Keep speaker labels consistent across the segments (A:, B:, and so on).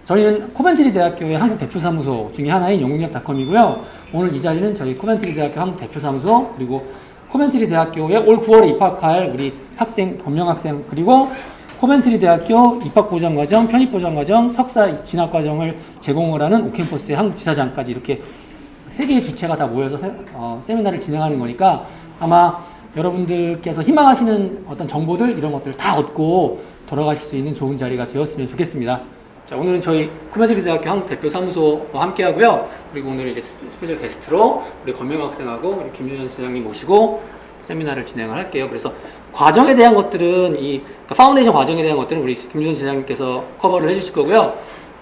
A: 저희는 코벤트리 대학교의 한국 대표 사무소 중에 하나인 영국역닷컴이고요. 오늘 이 자리는 저희 코벤트리 대학교 한국 대표 사무소 그리고 코벤트리 대학교에 올 9월에 입학할 우리 학생, 검정 학생 그리고 코벤트리 대학교 입학보장과정, 편입보장과정, 석사 진학과정을 제공을 하는 오캠퍼스의 한국 지사장까지 이렇게 세 개의 주체가 다 모여서 세미나를 진행하는 거니까 아마 여러분들께서 희망하시는 어떤 정보들 이런 것들을 다 얻고 돌아가실 수 있는 좋은 자리가 되었으면 좋겠습니다. 자, 오늘은 저희 코벤트리 대학교 한국 대표 사무소와 함께 하고요. 그리고 오늘 이제 스페셜 게스트로 우리 권명 학생하고 우리 김준현 시장님 모시고 세미나를 진행을 할게요. 그래서 과정에 대한 것들은 그러니까 파운데이션 과정에 대한 것들은 우리 김준현 시장님께서 커버를 해주실 거고요.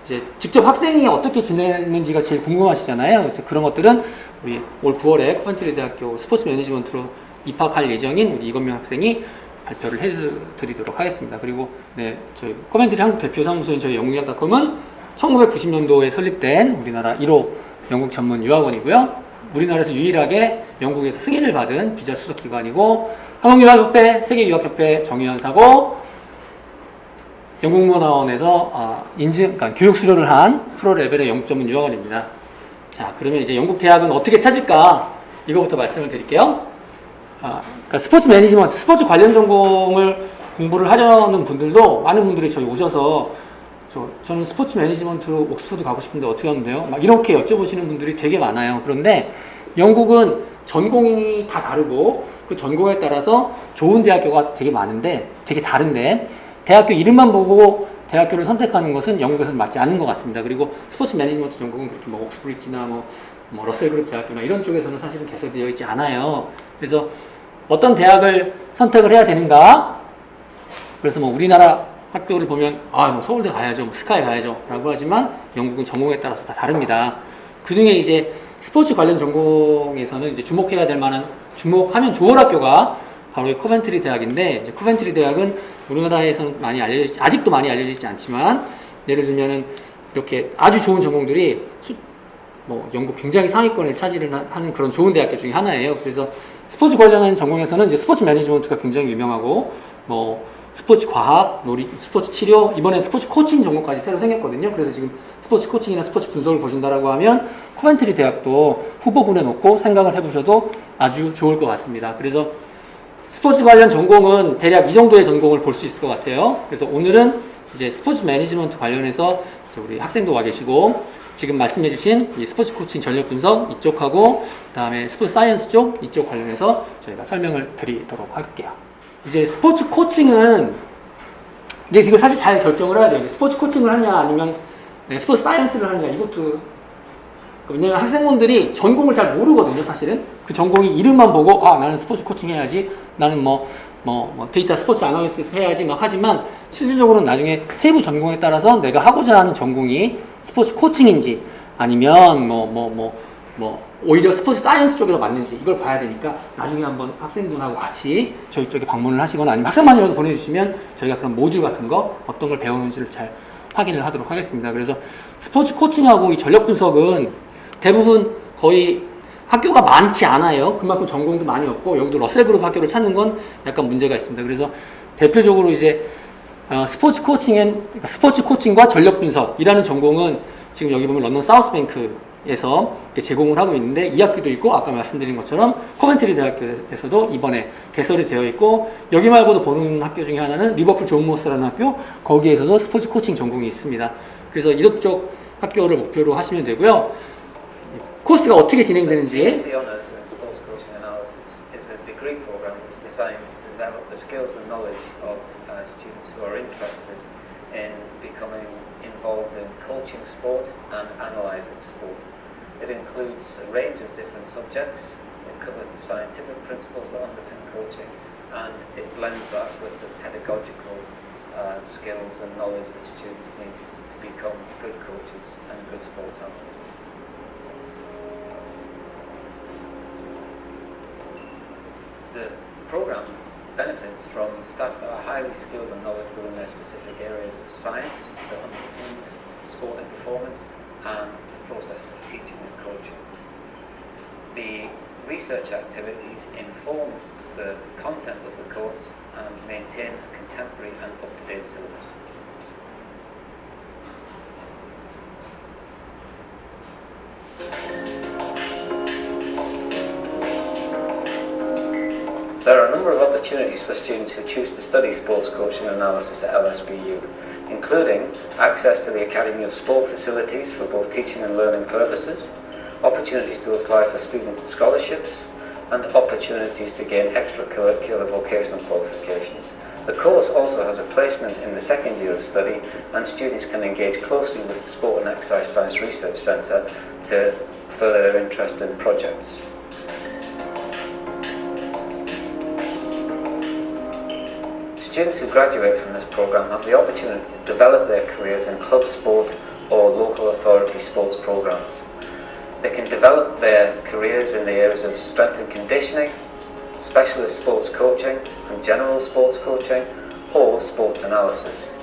A: 이제 직접 학생이 어떻게 지내는지가 제일 궁금하시잖아요. 그래서 그런 것들은 우리 올 9월에 코벤트리 대학교 스포츠 매니지먼트로 입학할 예정인 우리 이건명 학생이 발표를 해드리도록 하겠습니다. 그리고 네, 저희 코벤트리 한국 대표 사무소인 저희 영국역닷컴은 1990년도에 설립된 우리나라 1호 영국 전문 유학원이고요. 우리나라에서 유일하게 영국에서 승인을 받은 비자 수석 기관이고 한국유학협회, 세계유학협회 정의연사고 영국문화원에서 그러니까 교육 수료를 한 프로 레벨의 영국 전문 유학원입니다. 자, 그러면 이제 영국 대학은 어떻게 찾을까? 이거부터 말씀을 드릴게요. 그러니까 스포츠 매니지먼트, 스포츠 관련 전공을 공부를 하려는 분들도 많은 분들이 저희 오셔서 저는 스포츠 매니지먼트로 옥스퍼드 가고 싶은데 어떻게 하면 돼요? 막 이렇게 여쭤보시는 분들이 되게 많아요. 그런데 영국은 전공이 다 다르고 그 전공에 따라서 좋은 대학교가 되게 많은데 되게 다른데 대학교 이름만 보고 대학교를 선택하는 것은 영국에서는 맞지 않는 것 같습니다. 그리고 스포츠 매니지먼트 전공은 그렇게 뭐 옥스브리지나 뭐 러셀그룹 대학교나 이런 쪽에서는 사실은 개설되어 있지 않아요. 그래서 어떤 대학을 선택을 해야 되는가? 그래서 뭐 우리나라 학교를 보면 뭐 서울대 가야죠, 뭐 스카이 가야죠 라고 하지만 영국은 전공에 따라서 다 다릅니다. 그 중에 이제 스포츠 관련 전공에서는 이제 주목해야 될 만한 주목하면 좋은 학교가 바로 이 코벤트리 대학인데 이제 코벤트리 대학은 우리나라에서는 아직도 많이 알려지지 않지만 예를 들면은 이렇게 아주 좋은 전공들이 영국 굉장히 상위권을 차지를 하는 그런 좋은 대학교 중에 하나예요. 그래서 스포츠 관련한 전공에서는 이제 스포츠 매니지먼트가 굉장히 유명하고 스포츠 과학, 스포츠 치료, 이번에 스포츠 코칭 전공까지 새로 생겼거든요. 그래서 지금 스포츠 코칭이나 스포츠 분석을 보신다라고 하면 코벤트리 대학도 후보군에 놓고 생각을 해보셔도 아주 좋을 것 같습니다. 그래서 스포츠 관련 전공은 대략 이 정도의 전공을 볼 수 있을 것 같아요. 그래서 오늘은 이제 스포츠 매니지먼트 관련해서 우리 학생도 와 계시고 지금 말씀해주신 이 스포츠 코칭 전력 분석 이쪽하고 그다음에 스포츠 사이언스 쪽 이쪽 관련해서 저희가 설명을 드리도록 할게요. 이제 스포츠 코칭은 이제 이거 사실 잘 결정을 해야 돼요. 스포츠 코칭을 하냐 아니면 스포츠 사이언스를 하냐 이것도 왜냐면 학생분들이 전공을 잘 모르거든요. 사실은 그 전공이 이름만 보고 나는 스포츠 코칭 해야지 나는 데이터 스포츠 아나리시스 해야지 막 하지만 실질적으로는 나중에 세부 전공에 따라서 내가 하고자 하는 전공이 스포츠 코칭인지 아니면 오히려 스포츠 사이언스 쪽으로 맞는지 이걸 봐야 되니까 나중에 한번 학생분하고 같이 저희 쪽에 방문을 하시거나 아니면 학생만이라도 보내주시면 저희가 그런 모듈 같은 거 어떤 걸 배우는지를 잘 확인을 하도록 하겠습니다. 그래서 스포츠 코칭하고 이 전력 분석은 대부분 거의 학교가 많지 않아요. 그만큼 전공도 많이 없고 여기도 러셀그룹 학교를 찾는 건 약간 문제가 있습니다. 그래서 대표적으로 이제 스포츠 코칭과 전력 분석이라는 전공은 지금 여기 보면 런던 사우스뱅크에서 제공을 하고 있는데 이 학교도 있고 아까 말씀드린 것처럼 코벤트리 대학교에서도 이번에 개설이 되어 있고 여기 말고도 보는 학교 중에 하나는 리버풀 존 모스라는 학교 거기에서도 스포츠 코칭 전공이 있습니다. 그래서 이쪽 학교를 목표로 하시면 되고요. 코스가 어떻게 진행되는지
B: skills and knowledge of students who are interested in becoming involved in coaching sport and analysing sport. It includes a range of different subjects. It covers the scientific principles that underpin coaching and it blends that with the pedagogical skills and knowledge that students need to become good coaches and good sport analysts. The programme benefits from staff that are highly skilled and knowledgeable in their specific areas of science that underpins sport and performance and the process of teaching and coaching. The research activities inform the content of the course and maintain a contemporary and up-to-date syllabus. opportunities for students who choose to study sports coaching and analysis at LSBU, including access to the Academy of Sport facilities for both teaching and learning purposes, opportunities to apply for student scholarships, and opportunities to gain extracurricular vocational qualifications. The course also has a placement in the second year of study, and students can engage closely with the Sport and Exercise Science Research Centre to further their interest in projects. Students who graduate from this programme have the opportunity to develop their careers in club sport or local authority sports programmes. They can develop their careers in the areas of strength and conditioning, specialist sports coaching and general sports coaching, or sports analysis.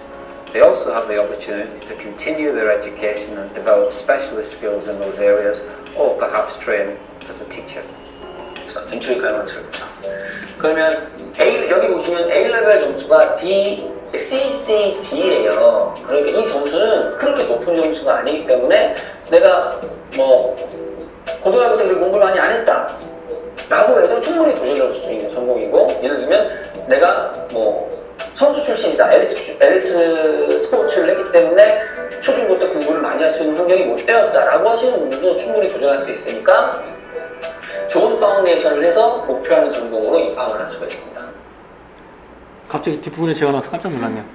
B: They also have the opportunity to continue their education and develop specialist skills in those areas, or perhaps train as a teacher.
C: 엔트리 가능하죠. 그러면 여기 보시면 A-레벨 점수가 D, C, D예요. 그러니까 이 점수는 그렇게 높은 점수가 아니기 때문에 내가 뭐 고등학교 때 그렇게 공부를 많이 안 했다 라고 해도 충분히 도전할 수 있는 전공이고, 예를 들면 내가 뭐 선수 출신이다, 엘리트 스포츠를 했기 때문에 초중고 때 공부를 많이 할 수 있는 환경이 못 되었다 라고 하시는 분들도 충분히 도전할 수 있으니까 좋은 파운데이션을 해서 목표하는 전공으로 입학을 할 수가 있습니다.
A: 갑자기 뒷부분에 제가 나와서 깜짝 놀랐네요.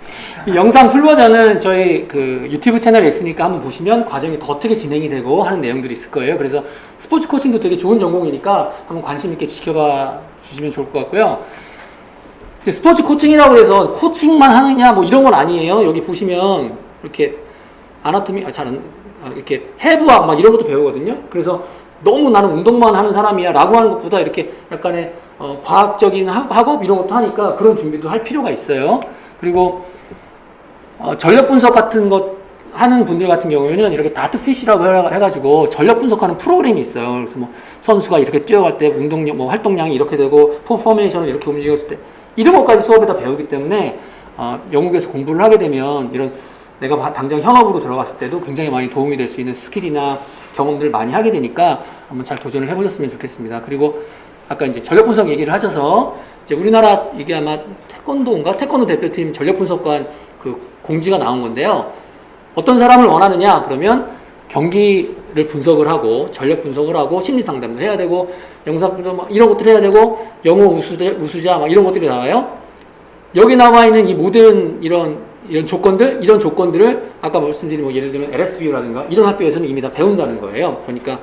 A: 이 영상 풀버전은 저희 그 유튜브 채널에 있으니까 한번 보시면 과정이 더 어떻게 진행이 되고 하는 내용들이 있을 거예요. 그래서 스포츠 코칭도 되게 좋은 전공이니까 한번 관심 있게 지켜봐 주시면 좋을 것 같고요. 스포츠 코칭이라고 해서 코칭만 하느냐 뭐 이런 건 아니에요. 여기 보시면 이렇게 아나토미 이렇게 해부학 막 이런 것도 배우거든요. 그래서 너무 나는 운동만 하는 사람이야 라고 하는 것보다 이렇게 약간의 과학적인 학업 이런 것도 하니까 그런 준비도 할 필요가 있어요. 그리고 전력 분석 같은 것 하는 분들 같은 경우에는 이렇게 다트피시라고 해가지고 전력 분석하는 프로그램이 있어요. 그래서 뭐 선수가 이렇게 뛰어갈 때 운동량, 뭐 활동량이 이렇게 되고 포메이션을 이렇게 움직였을 때 이런 것까지 수업에다 배우기 때문에 영국에서 공부를 하게 되면 이런 내가 당장 현업으로 들어갔을 때도 굉장히 많이 도움이 될 수 있는 스킬이나 경험들을 많이 하게 되니까 한번 잘 도전을 해보셨으면 좋겠습니다. 그리고 아까 이제 전력 분석 얘기를 하셔서 이제 우리나라 이게 아마 태권도 대표팀 전력 분석관 그 공지가 나온 건데요. 어떤 사람을 원하느냐 그러면 경기를 분석을 하고 전력 분석을 하고 심리 상담도 해야 되고 영상 분석 막 이런 것들 해야 되고 영어 우수자 막 이런 것들이 나와요. 여기 나와 있는 이 모든 이런 조건들을 아까 말씀드린 뭐 예를 들면 LSBU라든가 이런 학교에서는 이미 다 배운다는 거예요. 그러니까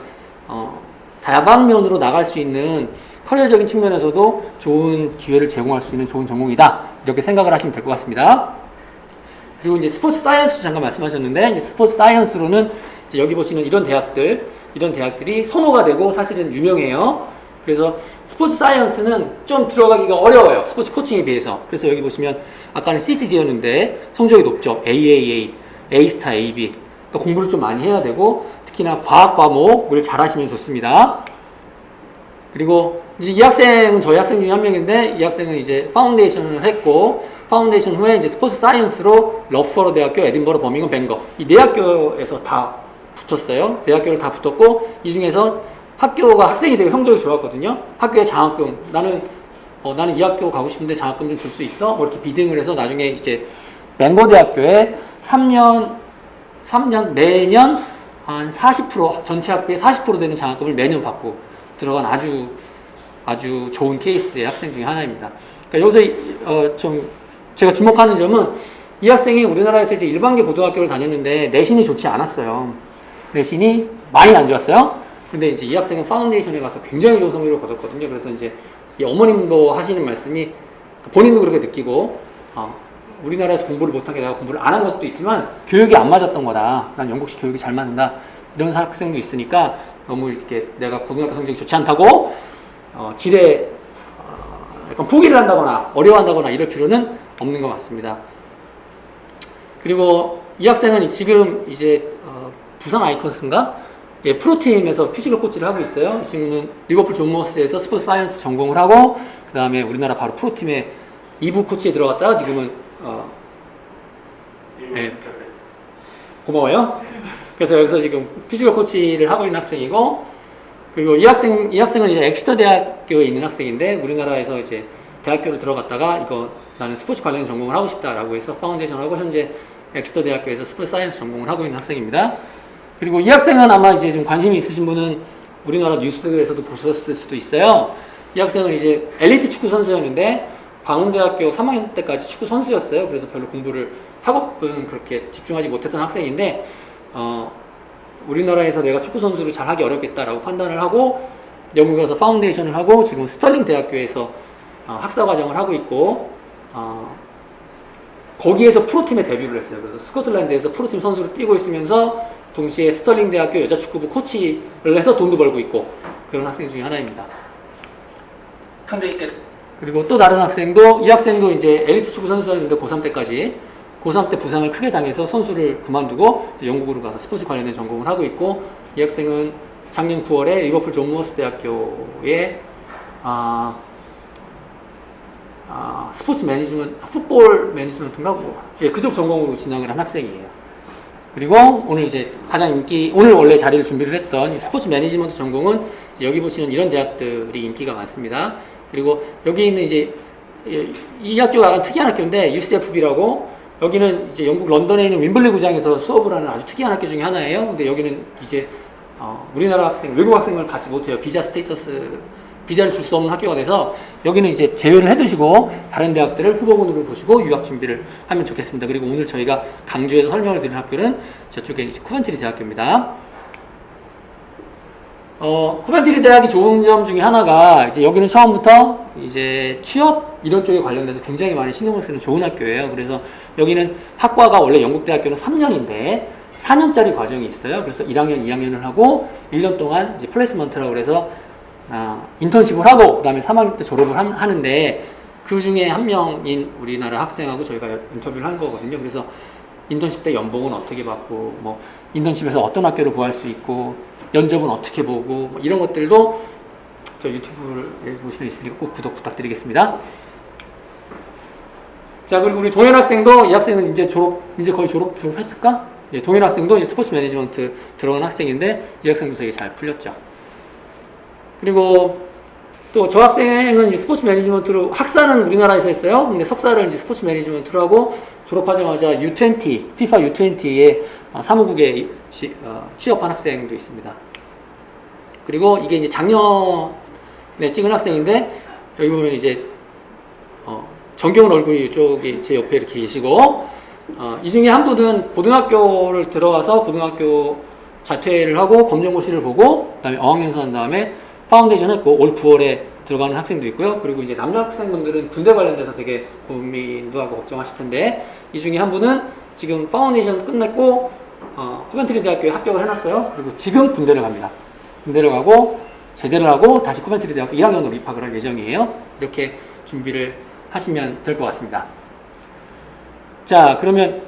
A: 다방면으로 나갈 수 있는 커리어적인 측면에서도 좋은 기회를 제공할 수 있는 좋은 전공이다. 이렇게 생각을 하시면 될 것 같습니다. 그리고 이제 스포츠 사이언스 잠깐 말씀하셨는데 이제 스포츠 사이언스로는 이제 여기 보시는 이런 대학들이 선호가 되고 사실은 유명해요. 그래서 스포츠 사이언스는 좀 들어가기가 어려워요. 스포츠 코칭에 비해서. 그래서 여기 보시면 아까는 CCD였는데 성적이 높죠. AAA, A-스타, AB. 그러니까 공부를 좀 많이 해야 되고 특히나 과학 과목을 잘 하시면 좋습니다. 그리고 이제 이 학생은 저희 학생 중에 한 명인데 이 학생은 이제 파운데이션을 했고 파운데이션 후에 이제 스포츠 사이언스로 러퍼로 대학교, 에딘버러, 버밍엄, 뱅거 이 네 학교에서 다 붙었어요. 네 학교를 다 붙었고 이 중에서 학교가 학생이 되게 성적이 좋았거든요. 학교에 장학금 나는 이 학교 가고 싶은데 장학금 좀 줄 수 있어? 뭐 이렇게 비등을 해서 나중에 이제 뱅거 대학교에 3년 매년 한 40% 전체 학비의 40% 되는 장학금을 매년 받고 들어간 아주 좋은 케이스의 학생 중에 하나입니다. 그러니까 여기서 좀 제가 주목하는 점은 이 학생이 우리나라에서 이제 일반계 고등학교를 다녔는데 내신이 좋지 않았어요. 내신이 많이 안 좋았어요. 근데 이제 이 학생은 파운데이션에 가서 굉장히 좋은 성적을 거뒀거든요. 그래서 이제 이 어머님도 하시는 말씀이 본인도 그렇게 느끼고 우리나라에서 공부를 못하게 내가 공부를 안 한 것도 있지만 교육이 안 맞았던 거다. 난 영국식 교육이 잘 맞는다. 이런 학생도 있으니까 너무 이렇게 내가 고등학교 성적이 좋지 않다고 질에 약간 포기를 한다거나 어려워한다거나 이럴 필요는 없는 것 같습니다. 그리고 이 학생은 지금 이제 부산 아이콘스인가? 예, 프로팀에서 피지컬 코치를 하고 있어요. 이 친구는 리버풀 존 모스에서 스포츠 사이언스 전공을 하고 그 다음에 우리나라 바로 프로팀에 2부 코치에 들어갔다가 지금은 예, 고마워요. 그래서 여기서 지금 피지컬 코치를 하고 있는 학생이고 그리고 이 학생은 이제 엑스터 대학교에 있는 학생인데 우리나라에서 이제 대학교를 들어갔다가 이거 나는 스포츠 관련 전공을 하고 싶다라고 해서 파운데이션을 하고 현재 엑스터 대학교에서 스포츠 사이언스 전공을 하고 있는 학생입니다. 그리고 이 학생은 아마 이제 좀 관심이 있으신 분은 우리나라 뉴스에서도 보셨을 수도 있어요. 이 학생은 이제 엘리트 축구 선수였는데 광운대학교 3학년 때까지 축구 선수였어요. 그래서 별로 공부를 학업은 그렇게 집중하지 못했던 학생인데 우리나라에서 내가 축구 선수를 잘 하기 어렵겠다라고 판단을 하고 영국에 가서 파운데이션을 하고 지금 스털링 대학교에서 학사 과정을 하고 있고 거기에서 프로팀에 데뷔를 했어요. 그래서 스코틀랜드에서 프로팀 선수로 뛰고 있으면서 동시에 스털링 대학교 여자축구부 코치를 해서 돈도 벌고 있고 그런 학생 중에 하나입니다.
C: 근데 이때
A: 그리고 또 다른 학생도 이 학생도 이제 엘리트 축구 선수였는데 고3 때까지 고3 때 부상을 크게 당해서 선수를 그만두고 이제 영국으로 가서 스포츠 관련된 전공을 하고 있고 이 학생은 작년 9월에 리버풀 존 모스 대학교에 스포츠 매니지먼트, 풋볼 매니지먼트인가 뭐, 예, 그쪽 전공으로 진학을 한 학생이에요. 그리고 오늘 이제 가장 오늘 원래 자리를 준비를 했던 이 스포츠 매니지먼트 전공은 여기 보시는 이런 대학들이 인기가 많습니다. 그리고 여기 있는 이제 이 학교가 약간 특이한 학교인데 UCFB라고 여기는 이제 영국 런던에 있는 윈블리 구장에서 수업을 하는 아주 특이한 학교 중에 하나예요. 근데 여기는 이제 우리나라 학생, 외국 학생을 받지 못해요. 비자를 줄 수 없는 학교가 돼서 여기는 이제 제외를 해두시고 다른 대학들을 후보군으로 보시고 유학 준비를 하면 좋겠습니다. 그리고 오늘 저희가 강조해서 설명을 드리는 학교는 저쪽에 이제 코벤트리 대학교입니다. 코벤트리 대학이 좋은 점 중에 하나가 이제 여기는 처음부터 이제 취업 이런 쪽에 관련돼서 굉장히 많이 신경을 쓰는 좋은 학교예요. 그래서 여기는 학과가 원래 영국 대학교는 3년인데 4년짜리 과정이 있어요. 그래서 1학년, 2학년을 하고 1년 동안 이제 플레이스먼트라고 그래서 인턴십을 하고 그 다음에 3학년 때 졸업을 하는데 그 중에 한 명인 우리나라 학생하고 저희가 인터뷰를 한 거거든요. 그래서 인턴십 때 연봉은 어떻게 받고 뭐 인턴십에서 어떤 학교를 구할 수 있고 면접은 어떻게 보고 뭐 이런 것들도 저 유튜브를 보시면 있으니까 꼭 구독 부탁드리겠습니다. 자, 그리고 우리 동현 학생도 이 학생은 이제 거의 졸업했을까? 예, 동현 학생도 이제 스포츠 매니지먼트 들어간 학생인데 이 학생도 되게 잘 풀렸죠. 그리고 또 저 학생은 이제 스포츠 매니지먼트로 학사는 우리나라에서 했어요. 근데 석사를 이제 스포츠 매니지먼트로 하고 졸업하자마자 U20, FIFA U20에 사무국에 취업한 학생도 있습니다. 그리고 이게 이제 작년에 찍은 학생인데 여기 보면 이제 정겨운 얼굴이 이쪽에 제 옆에 이렇게 계시고 이 중에 한 분은 고등학교를 들어가서 고등학교 자퇴를 하고 검정고시를 보고 그다음에 어학연수 한 다음에 파운데이션 했고 올 9월에 들어가는 학생도 있고요. 그리고 이제 남자 학생분들은 군대 관련돼서 되게 고민도 하고 걱정하실 텐데 이 중에 한 분은 지금 파운데이션 끝냈고 코벤트리 대학교에 합격을 해놨어요. 그리고 지금 군대를 갑니다. 군대를 가고 제대를 하고 다시 코벤트리 대학교 1학년으로 입학을 할 예정이에요. 이렇게 준비를 하시면 될 것 같습니다. 자, 그러면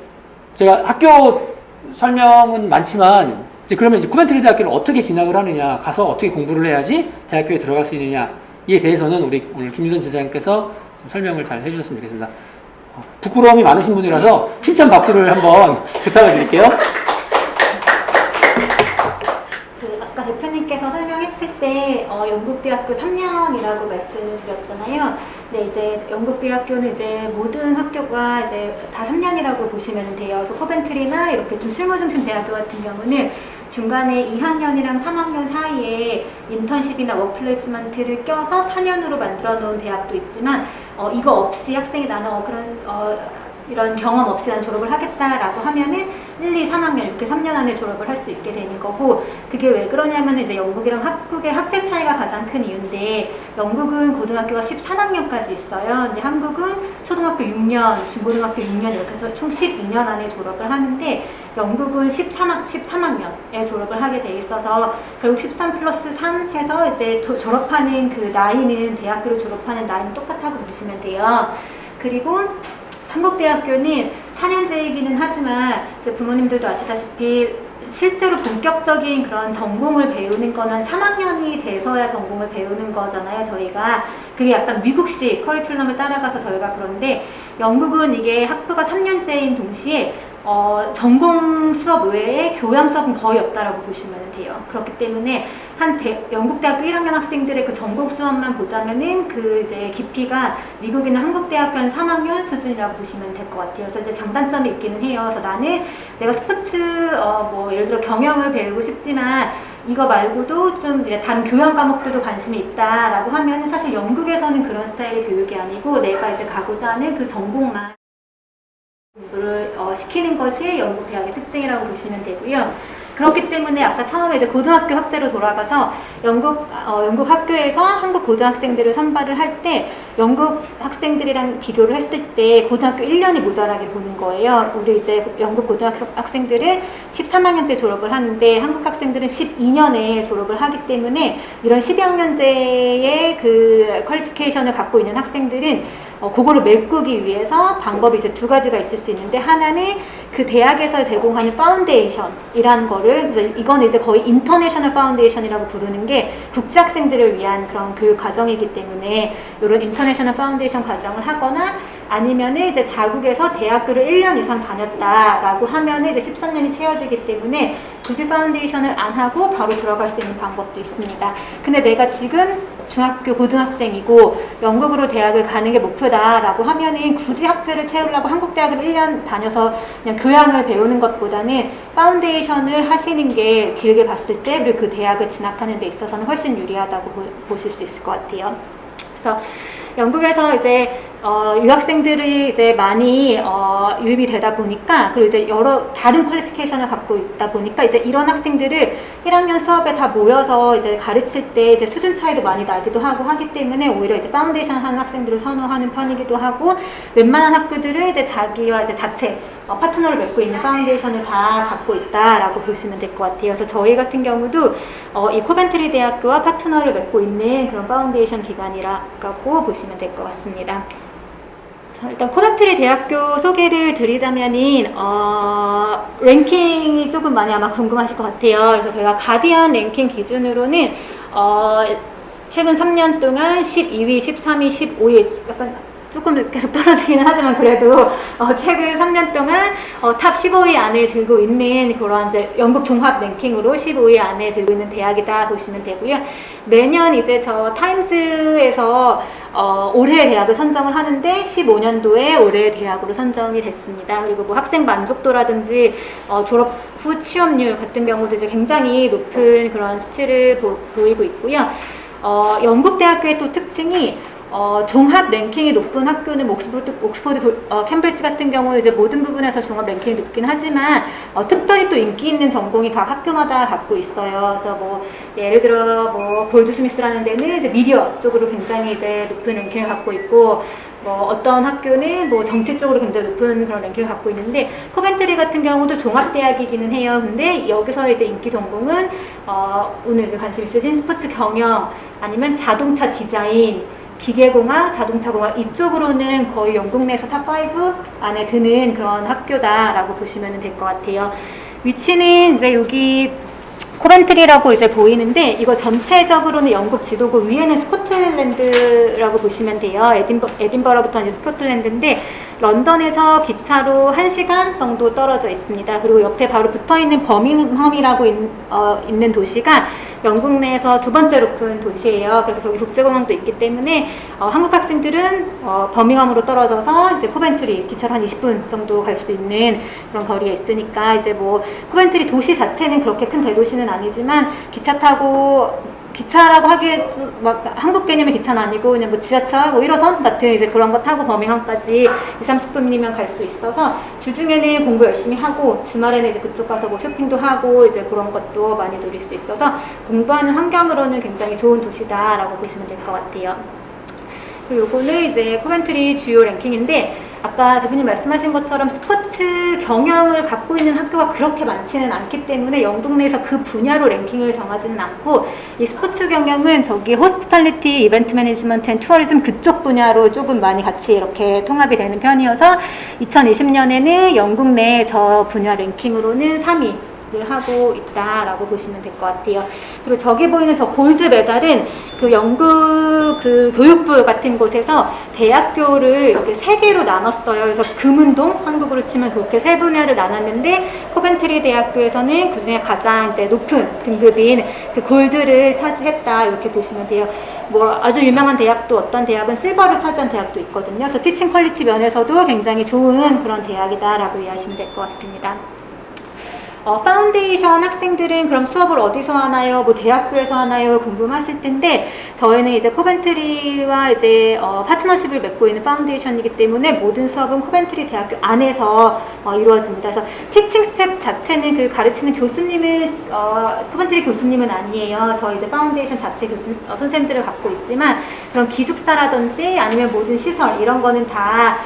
A: 제가 학교 설명은 많지만 그러면 이제 코벤트리 대학교를 어떻게 진학을 하느냐, 가서 어떻게 공부를 해야지 대학교에 들어갈 수 있느냐에 대해서는 우리 오늘 김유선 지사님께서 좀 설명을 잘 해주셨으면 좋겠습니다. 부끄러움이 많으신 분이라서 칭찬 박수를 한번 부탁을 드릴게요.
D: 아까 대표님께서 설명했을 때 영국대학교 3년이라고 말씀을 드렸잖아요. 네, 이제 영국대학교는 이제 모든 학교가 이제 다 3년이라고 보시면 돼요. 그래서 코벤트리나 이렇게 좀 실무 중심 대학교 같은 경우는 중간에 2학년이랑 3학년 사이에 인턴십이나 워크플레이스먼트를 껴서 4년으로 만들어 놓은 대학도 있지만 이거 없이 학생이 나는 이런 경험 없이 난 졸업을 하겠다라고 하면은 1, 2, 3학년 이렇게 3년 안에 졸업을 할 수 있게 되는 거고 그게 왜 그러냐면 이제 영국이랑 한국의 학제 차이가 가장 큰 이유인데 영국은 고등학교가 13학년까지 있어요. 근데 한국은 초등학교 6년, 중고등학교 6년 이렇게 해서 총 12년 안에 졸업을 하는데 영국은 13학년에 졸업을 하게 돼 있어서 결국 13 플러스 3 해서 이제 졸업하는 그 나이는 대학교를 졸업하는 나이는 똑같다고 보시면 돼요. 그리고 한국대학교는 4년제이기는 하지만 이제 부모님들도 아시다시피 실제로 본격적인 그런 전공을 배우는 거는 3학년이 돼서야 전공을 배우는 거잖아요, 저희가. 그게 약간 미국식 커리큘럼을 따라가서 저희가 그런데 영국은 이게 학부가 3년제인 동시에 전공 수업 외에 교양 수업은 거의 없다라고 보시면 돼요. 그렇기 때문에 영국 대학교 1학년 학생들의 그 전공 수업만 보자면은 그 이제 깊이가 미국이나 한국 대학교 한 3학년 수준이라고 보시면 될 것 같아요. 그래서 이제 장단점이 있기는 해요. 그래서 나는 내가 스포츠 뭐 예를 들어 경영을 배우고 싶지만 이거 말고도 좀 다른 교양 과목들도 관심이 있다라고 하면 사실 영국에서는 그런 스타일의 교육이 아니고 내가 이제 가고자 하는 그 전공만 공부를 시키는 것이 영국 대학의 특징이라고 보시면 되고요. 그렇기 때문에 아까 처음에 이제 고등학교 학제로 돌아가서 영국 학교에서 한국 고등학생들을 선발을 할 때 영국 학생들이랑 비교를 했을 때 고등학교 1년이 모자라게 보는 거예요. 우리 이제 영국 고등학생들은 13학년 때 졸업을 하는데 한국 학생들은 12년에 졸업을 하기 때문에 이런 12학년제의 그 퀄리피케이션을 갖고 있는 학생들은 그거를 메꾸기 위해서 방법이 이제 두 가지가 있을 수 있는데 하나는 그 대학에서 제공하는 파운데이션이라는 거를 그래서 이건 이제 거의 인터내셔널 파운데이션이라고 부르는 게 국제학생들을 위한 그런 교육 과정이기 때문에 이런 인터내셔널 파운데이션 과정을 하거나 아니면은 이제 자국에서 대학교를 1년 이상 다녔다라고 하면은 이제 13년이 채워지기 때문에 굳이 파운데이션을 안 하고 바로 들어갈 수 있는 방법도 있습니다. 근데 내가 지금 중학교 고등학생이고 영국으로 대학을 가는 게 목표다라고 하면은 굳이 학제를 채우려고 한국 대학을 1년 다녀서 그냥 교양을 배우는 것보다는 파운데이션을 하시는 게 길게 봤을 때 그리고 그 대학을 진학하는 데 있어서는 훨씬 유리하다고 보실 수 있을 것 같아요. 그래서 영국에서 이제 유학생들이 이제 많이 유입이 되다 보니까 그리고 이제 여러 다른 퀄리피케이션을 갖고 있다 보니까 이제 이런 학생들을 1학년 수업에 다 모여서 이제 가르칠 때 이제 수준 차이도 많이 나기도 하고 하기 때문에 오히려 이제 파운데이션 하는 학생들을 선호하는 편이기도 하고 웬만한 학교들은 이제 자기와 이제 자체 파트너를 맺고 있는 파운데이션을 다 갖고 있다라고 보시면 될 것 같아요. 그래서 저희 같은 경우도 이 코벤트리 대학교와 파트너를 맺고 있는 그런 파운데이션 기관이라고 보시면 될 것 같습니다. 일단 코벤트리 대학교 소개를 드리자면은 랭킹이 조금 많이 아마 궁금하실 것 같아요. 그래서 저희가 가디언 랭킹 기준으로는 최근 3년 동안 12위, 13위, 15위 약간 조금 계속 떨어지기는 하지만 그래도 최근 3년 동안 탑 15위 안에 들고 있는 그런 이제 영국 종합 랭킹으로 15위 안에 들고 있는 대학이다 보시면 되고요. 매년 이제 저 타임스에서 올해의 대학을 선정을 하는데 15년도에 올해의 대학으로 선정이 됐습니다. 그리고 뭐 학생 만족도라든지 졸업 후 취업률 같은 경우도 이제 굉장히 높은 그런 수치를 보이고 있고요. 영국 대학교의 또 특징이 종합 랭킹이 높은 학교는 옥스퍼드, 캠브리지 같은 경우는 이제 모든 부분에서 종합 랭킹이 높긴 하지만 특별히 또 인기 있는 전공이 각 학교마다 갖고 있어요. 그래서 뭐 예를 들어 뭐 골드스미스라는 데는 이제 미디어 쪽으로 굉장히 이제 높은 랭킹을 갖고 있고 뭐 어떤 학교는 뭐 정치 쪽으로 굉장히 높은 그런 랭킹을 갖고 있는데 코벤트리 같은 경우도 종합대학이기는 해요. 근데 여기서 이제 인기 전공은 오늘 이제 관심 있으신 스포츠 경영 아니면 자동차 디자인 기계공학, 자동차공학 이쪽으로는 거의 영국 내에서 탑5 안에 드는 그런 학교다라고 보시면 될 것 같아요. 위치는 이제 여기 코벤트리라고 이제 보이는데 이거 전체적으로는 영국 지도고 위에는 스코틀랜드라고 보시면 돼요. 에딘버러부터 이제 스코틀랜드인데 런던에서 기차로 1시간 정도 떨어져 있습니다. 그리고 옆에 바로 붙어있는 버밍엄이라고 있는 도시가 영국 내에서 두 번째로 큰 도시예요. 그래서 저기 국제공항도 있기 때문에 한국 학생들은 버밍엄으로 떨어져서 이제 코벤트리 기차로 한 20분 정도 갈 수 있는 그런 거리에 있으니까 이제 뭐 코벤트리 도시 자체는 그렇게 큰 대도시는 아니지만 기차 타고 기차라고 하기에 막 한국 개념의 기차는 아니고 그냥 뭐 지하철, 뭐 1호선 같은 이제 그런 거 타고 버밍엄까지 20-30분이면 갈 수 있어서 주중에는 공부 열심히 하고 주말에는 이제 그쪽 가서 뭐 쇼핑도 하고 이제 그런 것도 많이 누릴 수 있어서 공부하는 환경으로는 굉장히 좋은 도시다라고 보시면 될 것 같아요. 그리고 요거는 이제 코벤트리 주요 랭킹인데 아까 대표님 말씀하신 것처럼 스포츠 경영을 갖고 있는 학교가 그렇게 많지는 않기 때문에 영국 내에서 그 분야로 랭킹을 정하지는 않고 이 스포츠 경영은 저기 호스피탈리티, 이벤트 매니지먼트 앤 투어리즘 그쪽 분야로 조금 많이 같이 이렇게 통합이 되는 편이어서 2020년에는 영국 내 저 분야 랭킹으로는 3위 하고 있다라고 보시면 될 것 같아요. 그리고 저기 보이는 저 골드 메달은 그 영국 그 교육부 같은 곳에서 대학교를 이렇게 세 개로 나눴어요. 그래서 금운동, 한국으로 치면 그렇게 세 분야를 나눴는데 코벤트리 대학교에서는 그 중에 가장 이제 높은 등급인 그 골드를 차지했다 이렇게 보시면 돼요. 뭐 아주 유명한 대학도 어떤 대학은 실버를 차지한 대학도 있거든요. 그래서 티칭 퀄리티 면에서도 굉장히 좋은 그런 대학이다라고 이해하시면 될 것 같습니다. 파운데이션 학생들은 그럼 수업을 어디서 하나요? 뭐 대학교에서 하나요? 궁금하실 텐데 저희는 이제 코벤트리와 이제 파트너십을 맺고 있는 파운데이션이기 때문에 모든 수업은 코벤트리 대학교 안에서 이루어집니다. 그래서 티칭 스텝 자체는 그 가르치는 교수님은 코벤트리 교수님은 아니에요. 저희 이제 파운데이션 자체 선생님들을 갖고 있지만 그런 기숙사라든지 아니면 모든 시설 이런 거는 다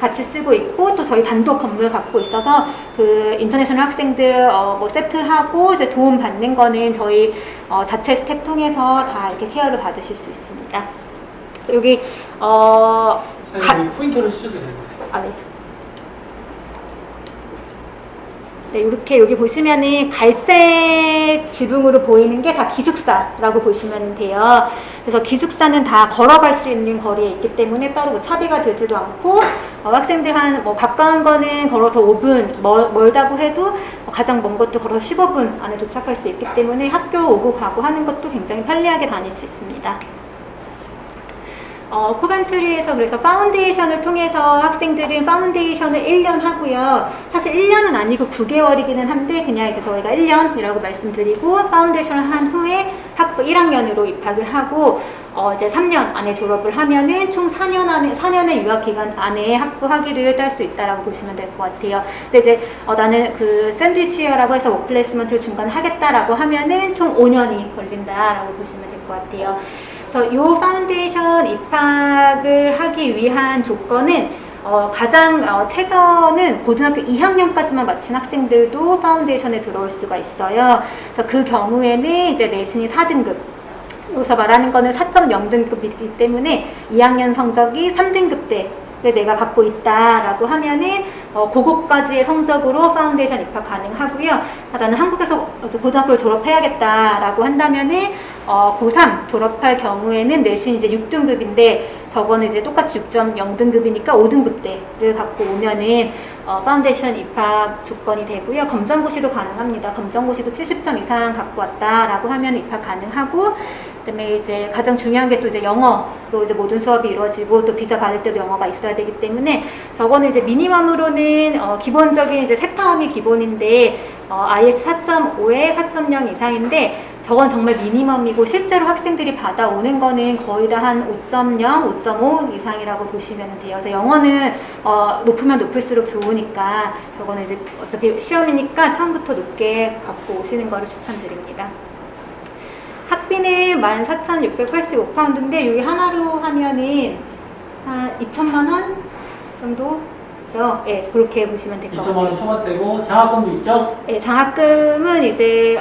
D: 같이 쓰고 있고 또 저희 단독 건물을 갖고 있어서 그 인터내셔널 학생들 뭐 세트하고 이제 도움 받는 거는 저희 자체 스텝 통해서 다 이렇게 케어를 받으실 수 있습니다. 여기
A: 선생님 포인터를 주셔도 됩니다.
D: 네. 네, 이렇게 여기 보시면은 갈색 지붕으로 보이는 게 다 기숙사라고 보시면 돼요. 그래서 기숙사는 다 걸어갈 수 있는 거리에 있기 때문에 따로 뭐 차비가 들지도 않고 학생들 한 뭐 가까운 거는 걸어서 5분, 멀다고 해도 가장 먼 것도 걸어서 15분 안에 도착할 수 있기 때문에 학교 오고 가고 하는 것도 굉장히 편리하게 다닐 수 있습니다. 코벤트리에서 그래서 파운데이션을 통해서 학생들은 파운데이션을 1년 하고요. 사실 1년은 아니고 9개월이기는 한데 그냥 이제 저희가 1년이라고 말씀드리고 파운데이션을 한 후에 학부 1학년으로 입학을 하고 이제 3년 안에 졸업을 하면은 총 4년의 유학 기간 안에 학부 학위를 딸 수 있다라고 보시면 될 것 같아요. 근데 이제 나는 그 샌드위치어라고 해서 워크플레이스먼트를 중간에 하겠다라고 하면은 총 5년이 걸린다라고 보시면 될 것 같아요. 그래서 이 파운데이션 입학을 하기 위한 조건은 가장 최저는 고등학교 2학년까지만 마친 학생들도 파운데이션에 들어올 수가 있어요. 그래서 그 경우에는 이제 내신이 4등급. 여기서 말하는 거는 4.0등급이기 때문에 2학년 성적이 3등급 를 내가 갖고 있다라고 하면은 그거까지의 성적으로 파운데이션 입학 가능하고요. 나는 한국에서 고등학교를 졸업해야겠다라고 한다면은 고3 졸업할 경우에는 내신 이제 6등급인데 저거는 이제 똑같이 6.0등급이니까 5등급대를 갖고 오면은 파운데이션 입학 조건이 되고요. 검정고시도 가능합니다. 검정고시도 70점 이상 갖고 왔다라고 하면 입학 가능하고 그다음에 이제 가장 중요한 게 또 이제 영어로 이제 모든 수업이 이루어지고 또 비자 받을 때도 영어가 있어야 되기 때문에 저거는 이제 미니멈으로는 기본적인 이제 세 타임이 기본인데 IELTS 4.5에 4.0 이상인데 저건 정말 미니멈이고 실제로 학생들이 받아오는 거는 거의 다 한 5.0, 5.5 이상이라고 보시면 돼요. 그래서 영어는 높으면 높을수록 좋으니까 저거는 이제 어차피 시험이니까 처음부터 높게 갖고 오시는 거를 추천드립니다. 학비는 14,685파운드인데 여기 하나로 하면은 한 2천만 원 정도죠. 네, 그렇게 보시면 될 것 같아요.
A: 2천만 원 총합되고 장학금도 있죠?
D: 네, 장학금은 이제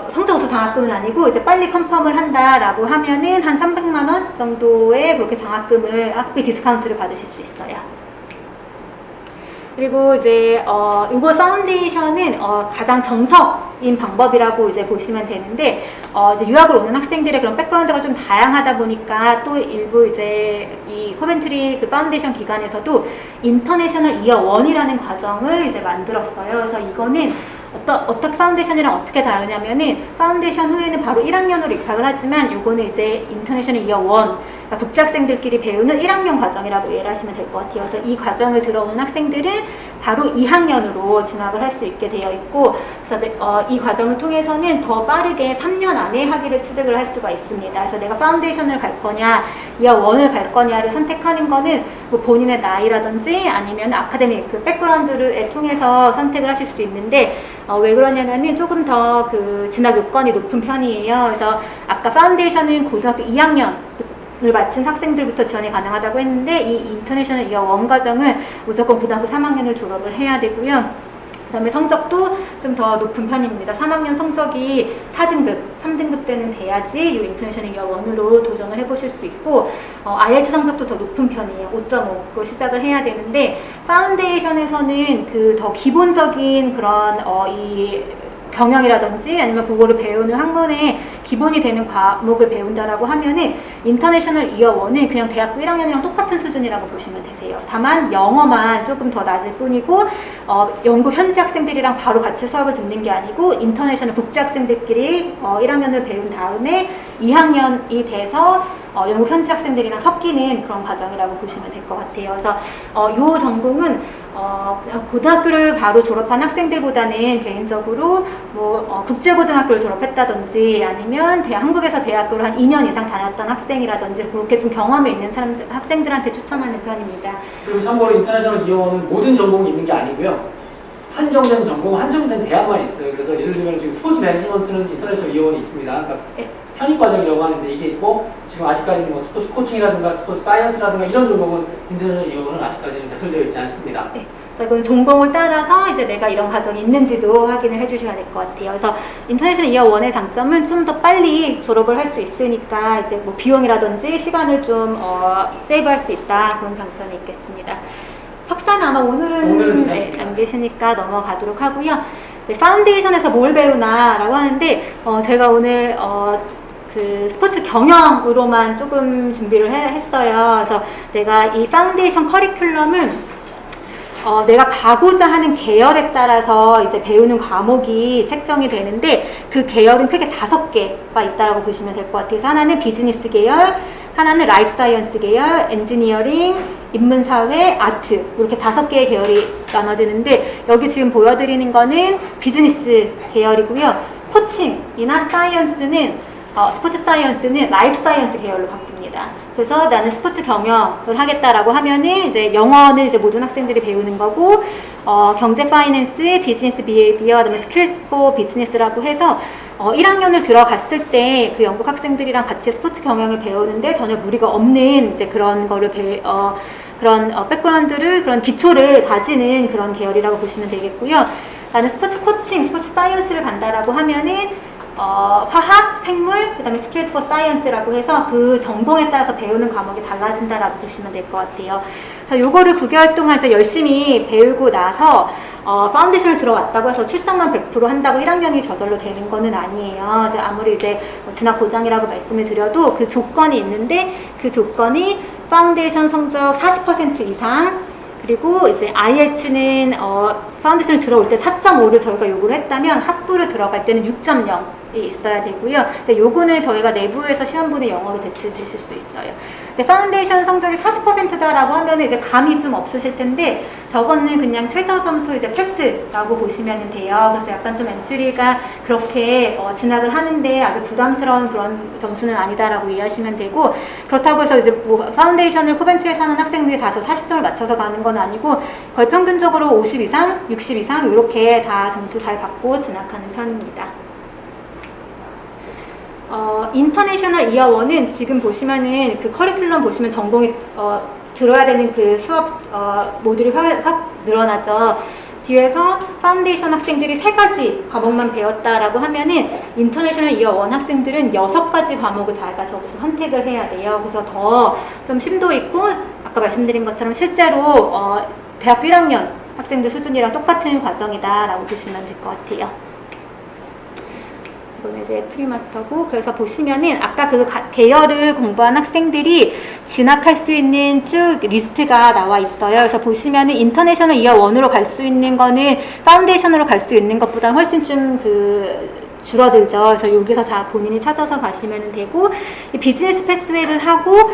D: 성적 우수 장학금은 아니고 이제 빨리 컨펌을 한다라고 하면은 한 300만 원 정도의 그렇게 장학금을 학비 디스카운트를 받으실 수 있어요. 그리고 이제 이거 파운데이션은 가장 정석인 방법이라고 이제 보시면 되는데 이제 유학을 오는 학생들의 그런 백그라운드가 좀 다양하다 보니까 또 일부 이제 이 코벤트리 그 파운데이션 기관에서도 인터내셔널 이어 1이라는 과정을 이제 만들었어요. 그래서 이거는 어떻게 파운데이션이랑 어떻게 다르냐면은 파운데이션 후에는 바로 1학년으로 입학을 하지만 요거는 이제 인터내셔널 이어 1 그러니까 국제학생들끼리 배우는 1학년 과정이라고 이해를 하시면 될 것 같아요. 그래서 이 과정을 들어오는 학생들은 바로 2학년으로 진학을 할 수 있게 되어 있고 그래서 이 과정을 통해서는 더 빠르게 3년 안에 학위를 취득을 할 수가 있습니다. 그래서 내가 파운데이션을 갈 거냐 이어 1을 갈 거냐를 선택하는 거는 뭐 본인의 나이라든지 아니면 아카데믹 그 백그라운드를 통해서 선택을 하실 수 있는데 왜 그러냐면은 조금 더 그 진학 요건이 높은 편이에요. 그래서 아까 파운데이션은 고등학교 2학년을 마친 학생들부터 지원이 가능하다고 했는데 이 인터내셔널 이어 1 과정은 무조건 고등학교 3학년을 졸업을 해야 되고요. 그다음에 성적도 좀 더 높은 편입니다. 3학년 성적이 4등급, 3등급 되는 돼야지 이 인터내셔널 이어 1으로 도전을 해보실 수 있고 IELTS 성적도 더 높은 편이에요. 5.5로 시작을 해야 되는데 파운데이션에서는 그 더 기본적인 그런 이 경영이라든지 아니면 그거를 배우는 학문의 기본이 되는 과목을 배운다라고 하면은 인터내셔널 이어 1은 그냥 대학교 1학년이랑 똑같은 수준이라고 보시면 되세요. 다만 영어만 조금 더 낮을 뿐이고 영국 현지 학생들이랑 바로 같이 수업을 듣는 게 아니고 인터내셔널 국제 학생들끼리 1학년을 배운 다음에 2학년이 돼서 영국 현지 학생들이랑 섞이는 그런 과정이라고 보시면 될 것 같아요. 그래서 이 전공은 고등학교를 바로 졸업한 학생들보다는 개인적으로 뭐 국제고등학교를 졸업했다든지 아니면 한국에서 대학교를 한 2년 이상 다녔던 학생이라든지 그렇게 좀 경험이 있는 학생들한테 추천하는 편입니다.
A: 그리고 참고로 인터내셔널 이어는 모든 전공이 있는 게 아니고요. 한정된 전공, 한정된 대학만 있어요. 그래서 예를 들면 지금 스포츠 매니지먼트는 인터내셔널 이어원이 있습니다. 그러니까 편입과정이라고 하는데 이게 있고 지금 아직까지는 뭐 스포츠 코칭이라든가 스포츠 사이언스라든가 이런 전공은 인터내셔널 이어원은 아직까지는 개설되어 있지 않습니다.
D: 네. 그래서 전공을 따라서 이제 내가 이런 과정이 있는지도 확인을 해주셔야 될 것 같아요. 그래서 인터내셔널 이어 1의 장점은 좀 더 빨리 졸업을 할 수 있으니까 이제 뭐 비용이라든지 시간을 좀 세이브할 수 있다 그런 장점이 있겠습니다. 석사는 아마 오늘은 안 계시니까 넘어가도록 하고요. 네, 파운데이션에서 뭘 배우나라고 하는데 제가 오늘 그 스포츠 경영으로만 조금 준비를 했어요. 그래서 내가 이 파운데이션 커리큘럼은 내가 가고자 하는 계열에 따라서 이제 배우는 과목이 책정이 되는데 그 계열은 크게 5개가 있다고 보시면 될 것 같아요. 그래서 하나는 비즈니스 계열, 하나는 라이프 사이언스 계열, 엔지니어링, 인문사회, 아트 이렇게 5개의 계열이 나눠지는데 여기 지금 보여드리는 거는 비즈니스 계열이고요. 코칭이나 사이언스는 스포츠 사이언스는 라이프 사이언스 계열로 바뀝니다. 그래서 나는 스포츠 경영을 하겠다라고 하면은 이제 영어는 이제 모든 학생들이 배우는 거고 경제 파이낸스, 비즈니스 비헤이비어, 그다음에 스킬스 포 비즈니스라고 해서 1학년을 들어갔을 때 그 영국 학생들이랑 같이 스포츠 경영을 배우는데 전혀 무리가 없는 이제 그런 거를 그런 백그라운드를 그런 기초를 다지는 그런 계열이라고 보시면 되겠고요. 나는 스포츠 코칭, 스포츠 사이언스를 간다라고 하면은 화학, 생물, 그 다음에 스킬스 포 사이언스라고 해서 그 전공에 따라서 배우는 과목이 달라진다라고 보시면 될 것 같아요. 그래서 요거를 9개월 동안 이제 열심히 배우고 나서 파운데이션을 들어왔다고 해서 7성만 100% 한다고 1학년이 저절로 되는 거는 아니에요. 이제 아무리 이제 진학 보장이라고 말씀을 드려도 그 조건이 있는데 그 조건이 파운데이션 성적 40% 이상 그리고 이제 IELTS는 파운데이션을 들어올 때 4.5를 저희가 요구를 했다면 학부를 들어갈 때는 6.0이 있어야 되고요. 근데 요거는 저희가 내부에서 시험분의 영어로 대체되실 수 있어요. 근데 파운데이션 성적이 40%다라고 하면 이제 감이 좀 없으실 텐데 저거는 그냥 최저 점수 이제 패스라고 보시면 돼요. 그래서 약간 좀 엔트리가 그렇게 진학을 하는데 아주 부담스러운 그런 점수는 아니다라고 이해하시면 되고 그렇다고 해서 이제 뭐 파운데이션을 코벤트리에서 하는 학생들이 다 저 40점을 맞춰서 가는 건 아니고 거의 평균적으로 50 이상, 60 이상 이렇게 다 점수 잘 받고 진학하는 편입니다. 인터내셔널 이어 1은 지금 보시면은 그 커리큘럼 보시면 전공이 들어야 되는 그 수업 모듈이 확 늘어나죠. 뒤에서 파운데이션 학생들이 3가지 과목만 배웠다라고 하면은 인터내셔널 이어 1 학생들은 6가지 과목을 자기가 저기서 선택을 해야 돼요. 그래서 더 좀 심도 있고 아까 말씀드린 것처럼 실제로 대학교 1학년 학생들 수준이랑 똑같은 과정이다라고 보시면 될 것 같아요. 이거는 이제 프리마스터고 그래서 보시면은 아까 그 계열을 공부한 학생들이 진학할 수 있는 쭉 리스트가 나와 있어요. 그래서 보시면은 인터내셔널 이어 1으로 갈 수 있는 거는 파운데이션으로 갈 수 있는 것보다 훨씬 좀 줄어들죠. 그래서 여기서 본인이 찾아서 가시면 되고 이 비즈니스 패스웨이를 하고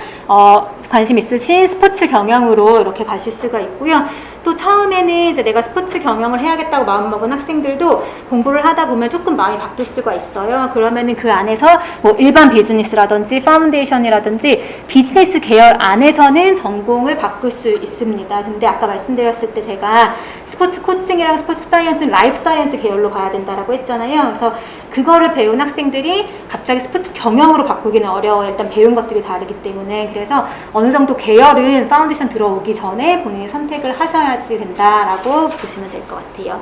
D: 관심 있으신 스포츠 경영으로 이렇게 가실 수가 있고요. 또 처음에는 이제 내가 스포츠 경영을 해야겠다고 마음먹은 학생들도 공부를 하다 보면 조금 마음이 바뀔 수가 있어요. 그러면은 그 안에서 뭐 일반 비즈니스라든지 파운데이션이라든지 비즈니스 계열 안에서는 전공을 바꿀 수 있습니다. 근데 아까 말씀드렸을 때 제가 스포츠 코칭이랑 스포츠 사이언스는 라이프 사이언스 계열로 가야 된다라고 했잖아요. 그래서 그거를 배운 학생들이 갑자기 스포츠 경영으로 바꾸기는 어려워요. 일단 배운 것들이 다르기 때문에. 그래서 어느 정도 계열은 파운데이션 들어오기 전에 본인이 선택을 하셔야지 된다라고 보시면 될 것 같아요.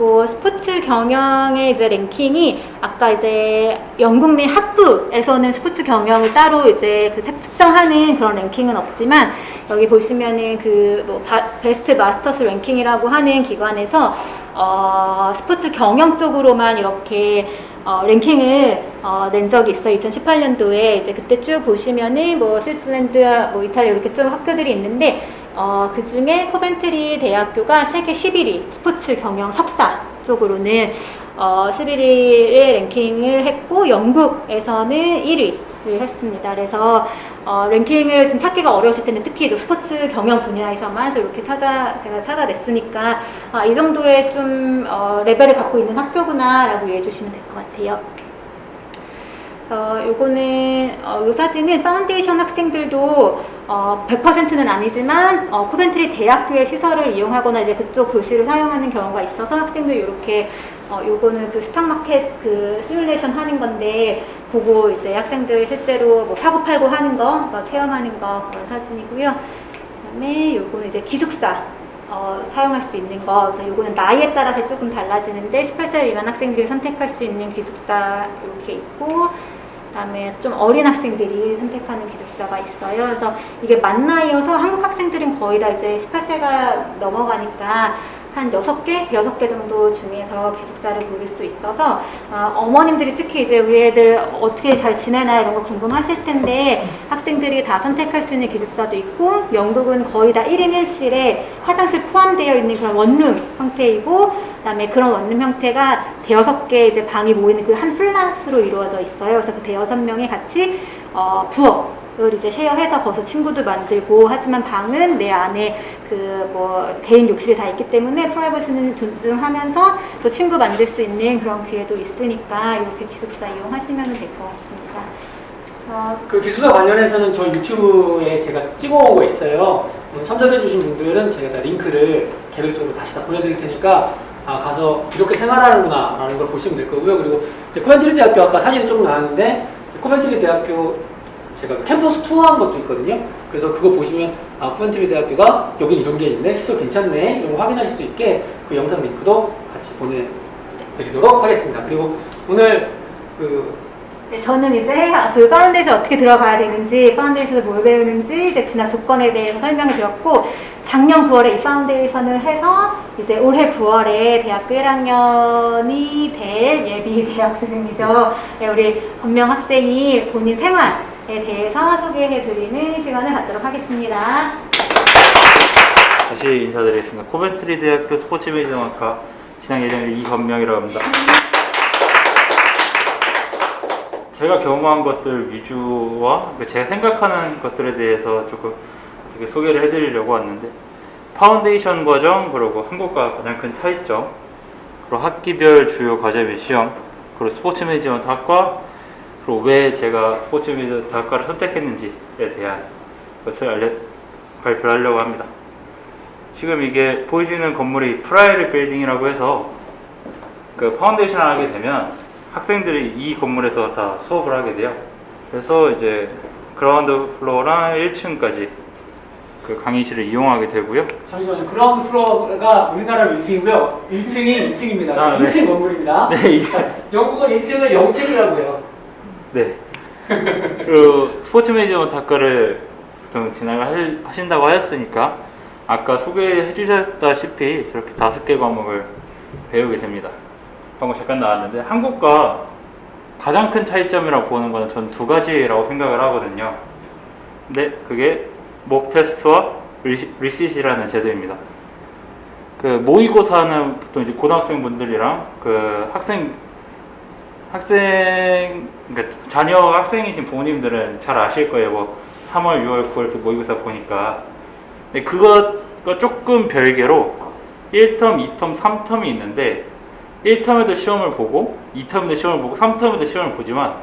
D: 그리고 스포츠 경영의 이제 랭킹이 아까 이제 영국 내 학부에서는 스포츠 경영을 따로 이제 그 측정하는 그런 랭킹은 없지만 여기 보시면은 그 뭐 베스트 마스터스 랭킹이라고 하는 기관에서 스포츠 경영 쪽으로만 이렇게 랭킹을 낸 적이 있어요. 2018년도에 이제 그때 쭉 보시면은 뭐 스위스랜드, 뭐 이탈리아 이렇게 좀 학교들이 있는데 그 중에 코벤트리 대학교가 세계 11위 스포츠 경영 석사 쪽으로는 11위의 랭킹을 했고 영국에서는 1위를 했습니다. 그래서 랭킹을 좀 찾기가 어려우실 텐데 특히 또 스포츠 경영 분야에서만 이렇게 제가 찾아냈으니까 이 정도의 좀 레벨을 갖고 있는 학교구나라고 이해해 주시면 될 것 같아요. 요거는 요 사진은 파운데이션 학생들도 100%는 아니지만 코벤트리 대학교의 시설을 이용하거나 이제 그쪽 교실을 사용하는 경우가 있어서 학생들 이렇게 요거는 그 스탁마켓 그 시뮬레이션 하는 건데 보고 이제 학생들 실제로 뭐 사고 팔고 하는 거 체험하는 거 그런 사진이고요. 그다음에 요거는 이제 기숙사 사용할 수 있는 거. 그래서 요거는 나이에 따라서 조금 달라지는데 18살 미만 학생들이 선택할 수 있는 기숙사 이렇게 있고 그다음에 좀 어린 학생들이 선택하는 기숙사가 있어요. 그래서 이게 만 나이여서 한국 학생들은 거의 다 이제 18세가 넘어가니까 한 6개, 6개 정도 중에서 기숙사를 고를 수 있어서 어머님들이 특히 이제 우리 애들 어떻게 잘 지내나 이런 거 궁금하실 텐데 학생들이 다 선택할 수 있는 기숙사도 있고 영국은 거의 다 1인 1실에 화장실 포함되어 있는 그런 원룸 형태이고 그다음에 그런 원룸 형태가 대여섯 개 이제 방이 모이는 그 한 플랫으로 이루어져 있어요. 그래서 그 대여섯 명이 같이 부엌을 이제 쉐어해서 거기서 친구도 만들고 하지만 방은 내 안에 그 뭐 개인 욕실이 다 있기 때문에 프라이버시는 존중하면서 또 친구 만들 수 있는 그런 기회도 있으니까 이렇게 기숙사 이용하시면 될 것 같습니다.
A: 그 기숙사 관련해서는 저희 유튜브에 제가 찍어온 거 있어요. 참석해주신 분들은 제가 다 링크를 개별적으로 다시 다 보내드릴 테니까 가서 이렇게 생활하는구나 라는 걸 보시면 될 거고요. 그리고 코벤트리 대학교 아까 사진이 조금 나왔는데 코벤트리 대학교 제가 캠퍼스 투어한 것도 있거든요. 그래서 그거 보시면 코벤트리 대학교가 여기 이런 게 있네, 시설 괜찮네 이런 거 확인하실 수 있게 그 영상 링크도 같이 보내드리도록 하겠습니다. 그리고 오늘
D: 네, 저는 이제 그 파운데이션 어떻게 들어가야 되는지, 파운데이션에서 뭘 배우는지 이제 진학 조건에 대해서 설명을 드렸고 작년 9월에 이 파운데이션을 해서 이제 올해 9월에 대학교 1학년이 될 예비 대학생이죠. 네, 우리 권명 학생이 본인 생활에 대해서 소개해드리는 시간을 갖도록 하겠습니다.
E: 다시 인사드리겠습니다. 코벤트리 대학교 스포츠 매니저학과 진학 예정일 이건명이라고 합니다. 제가 경험한 것들 위주와 제가 생각하는 것들에 대해서 조금 어떻게 소개를 해드리려고 왔는데 파운데이션 과정, 그리고 한국과 가장 큰 차이점, 그리고 학기별 주요 과제 및 시험, 그리고 스포츠 매니지먼트 학과, 그리고 왜 제가 스포츠 매니지먼트 학과를 선택했는지에 대한 것을 발표를 하려고 합니다. 지금 이게 보이시는 건물이 프라이리 빌딩이라고 해서 그 파운데이션을 하게 되면 학생들이 이 건물에서 다 수업을 하게 돼요. 그래서 이제 그라운드 플로어랑 1층까지 그 강의실을 이용하게 되고요.
A: 잠시만요. 그라운드 플로어가 우리나라 1층이고요. 1층이 2층입니다. 1층 건물입니다.
E: 네,
A: 영국은 1층을 0층이라고 해요.
E: 네. 그리고 스포츠 매니지먼트 학과를 보통 진학을 하신다고 하셨으니까 아까 소개해 주셨다시피 저렇게 5개 과목을 배우게 됩니다. 방금 잠깐 나왔는데 한국과 가장 큰 차이점이라고 보는 거는 전 2가지라고 생각을 하거든요. 근데 그게 목 테스트와 리시시라는 제도입니다. 그 모의고사는 보통 이제 고등학생분들이랑 그 그러니까 자녀 학생이신 부모님들은 잘 아실 거예요. 뭐 3월, 6월, 9월 이렇게 모의고사 보니까. 근데 그것과 조금 별개로 1텀, 2텀, 3텀이 있는데 1텀에도 시험을 보고 2텀에도 시험을 보고 3텀에도 시험을 보지만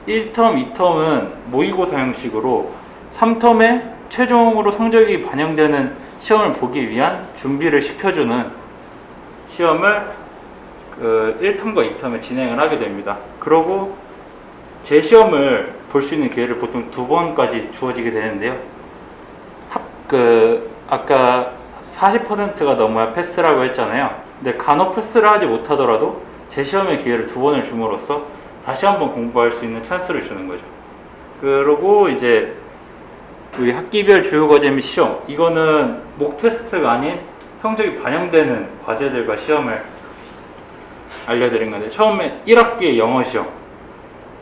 E: 1텀, 2텀은 모의고사 형식으로 3텀에 최종으로 성적이 반영되는 시험을 보기 위한 준비를 시켜주는 시험을 그 1텀과 2텀에 진행을 하게 됩니다. 그러고 제 시험을 볼 수 있는 기회를 보통 2번까지 주어지게 되는데요. 아까 40%가 넘어야 패스라고 했잖아요. 근데 간혹 패스를 하지 못하더라도 재시험의 기회를 2번을 줌으로써 다시 한번 공부할 수 있는 찬스를 주는 거죠. 그리고 이제 우리 학기별 주요 과제 및 시험, 이거는 목 테스트가 아닌 성적이 반영되는 과제들과 시험을 알려드린 건데, 처음에 1학기 영어 시험,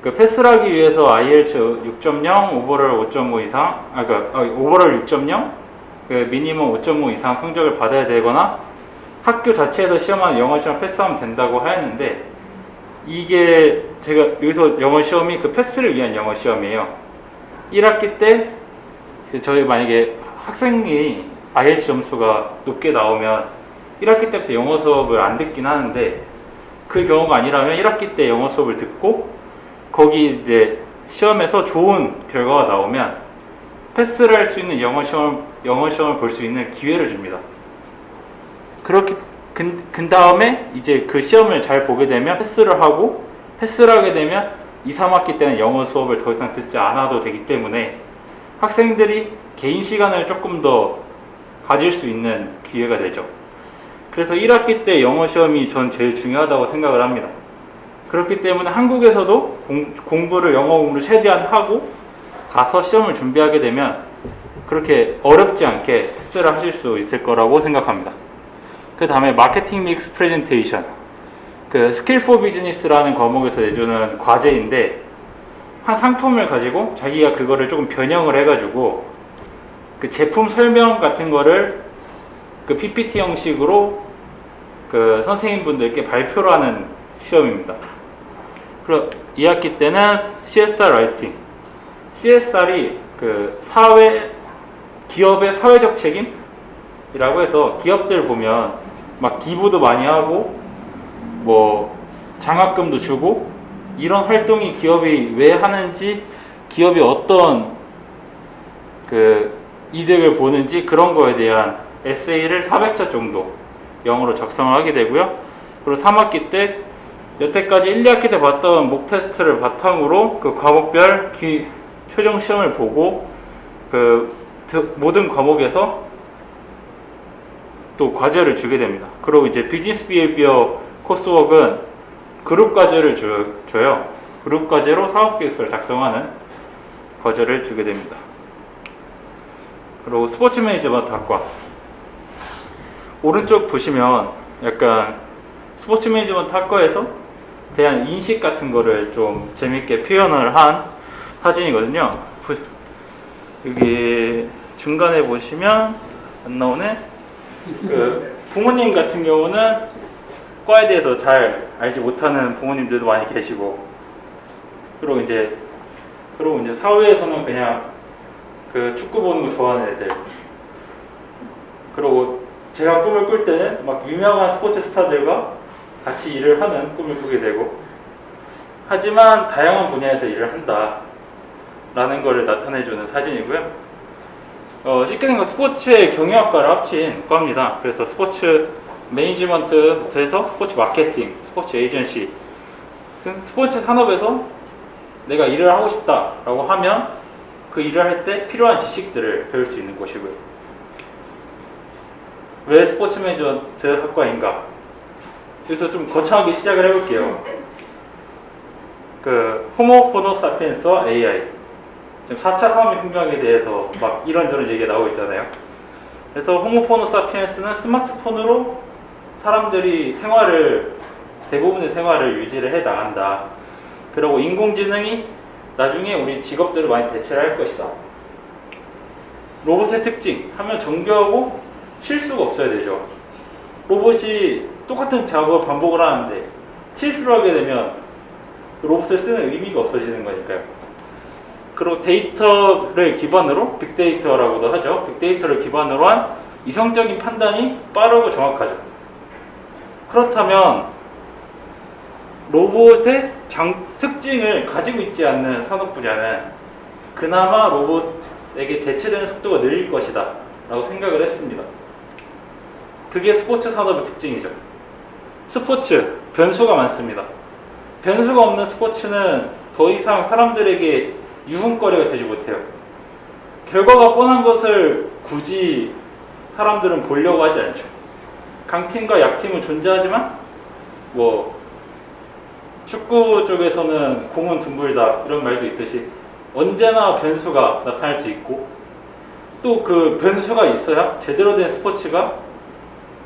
E: 그 패스를 하기 위해서 IELTS 6.0, 오버럴 5.5 이상, 오버럴 6.0, 그 미니멈 5.5 이상 성적을 받아야 되거나 학교 자체에서 시험하는 영어 시험 패스하면 된다고 하였는데, 이게 제가 여기서 영어 시험이 그 패스를 위한 영어 시험이에요. 1학기 때 저희 만약에 학생이 IELTS 점수가 높게 나오면 1학기 때부터 영어 수업을 안 듣긴 하는데, 그 경우가 아니라면 1학기 때 영어 수업을 듣고 거기 이제 시험에서 좋은 결과가 나오면 패스를 할 수 있는 영어 시험을 볼 수 있는 기회를 줍니다. 그렇게 그 다음에 이제 그 시험을 잘 보게 되면 패스를 하게 되면 2, 3학기 때는 영어 수업을 더 이상 듣지 않아도 되기 때문에 학생들이 개인 시간을 조금 더 가질 수 있는 기회가 되죠. 그래서 1학기 때 영어 시험이 전 제일 중요하다고 생각을 합니다. 그렇기 때문에 한국에서도 영어 공부를 최대한 하고 가서 시험을 준비하게 되면 그렇게 어렵지 않게 패스를 하실 수 있을 거라고 생각합니다. 그 다음에 마케팅 믹스 프레젠테이션, 그 스킬 포 비즈니스라는 과목에서 내주는 과제인데, 한 상품을 가지고 자기가 그거를 조금 변형을 해가지고 그 제품 설명 같은 거를 그 PPT 형식으로 그 선생님분들께 발표를 하는 시험입니다. 그리고 2학기 때는 CSR 라이팅. CSR이 그 기업의 사회적 책임이라고 해서, 기업들 보면 막 기부도 많이 하고 뭐 장학금도 주고 이런 활동이 기업이 왜 하는지, 기업이 어떤 그 이득을 보는지, 그런 거에 대한 에세이를 400자 정도 영어로 작성을 하게 되고요. 그리고 3학기 때 여태까지 1, 2학기 때 봤던 목 테스트를 바탕으로 그 과목별 최종 시험을 보고 그 모든 과목에서 또 과제를 주게 됩니다. 그리고 이제 비즈니스 비헤이비어 코스웍은 그룹 과제를 줘요. 그룹 과제로 사업계획서를 작성하는 과제를 주게 됩니다. 그리고 스포츠 매니지먼트 학과, 오른쪽 보시면 약간 스포츠 매니지먼트 학과에서 대한 인식 같은 거를 좀 재밌게 표현을 한 사진이거든요. 여기 중간에 보시면 안 나오네. 그 부모님 같은 경우는 과에 대해서 잘 알지 못하는 부모님들도 많이 계시고, 그리고 이제 사회에서는 그냥 그 축구 보는 거 좋아하는 애들, 그리고 제가 꿈을 꿀 때는 막 유명한 스포츠 스타들과 같이 일을 하는 꿈을 꾸게 되고, 하지만 다양한 분야에서 일을 한다 라는 것을 나타내주는 사진이고요. 쉽게 생각 스포츠의 경영학과를 합친 과입니다. 그래서 스포츠 매니지먼트부터 해서 스포츠 마케팅, 스포츠 에이전시 등 스포츠 산업에서 내가 일을 하고 싶다라고 하면 그 일을 할 때 필요한 지식들을 배울 수 있는 곳이고요. 왜 스포츠 매니지먼트 학과인가? 여기서 좀 거창하게 시작을 해볼게요. 그 호모 포노 사피엔스와 AI, 지금 4차 산업혁명에 대해서 막 이런저런 얘기가 나오고 있잖아요. 그래서 호모 포노 사피엔스는 스마트폰으로 사람들이 대부분의 생활을 유지를 해 나간다. 그리고 인공지능이 나중에 우리 직업들을 많이 대체를 할 것이다. 로봇의 특징 하면 정교하고 실수가 없어야 되죠. 로봇이 똑같은 작업을 반복을 하는데 실수를 하게 되면 로봇을 쓰는 의미가 없어지는 거니까요. 그리고 데이터를 기반으로, 빅데이터라고도 하죠. 빅데이터를 기반으로 한 이성적인 판단이 빠르고 정확하죠. 그렇다면 로봇의 특징을 가지고 있지 않는 산업 분야는 그나마 로봇에게 대체되는 속도가 느릴 것이다 라고 생각을 했습니다. 그게 스포츠 산업의 특징이죠. 스포츠, 변수가 많습니다. 변수가 없는 스포츠는 더 이상 사람들에게 유흥거리가 되지 못해요. 결과가 뻔한 것을 굳이 사람들은 보려고 하지 않죠. 강팀과 약팀은 존재하지만 뭐 축구 쪽에서는 공은 둥글다 이런 말도 있듯이 언제나 변수가 나타날 수 있고 또 그 변수가 있어야 제대로 된 스포츠가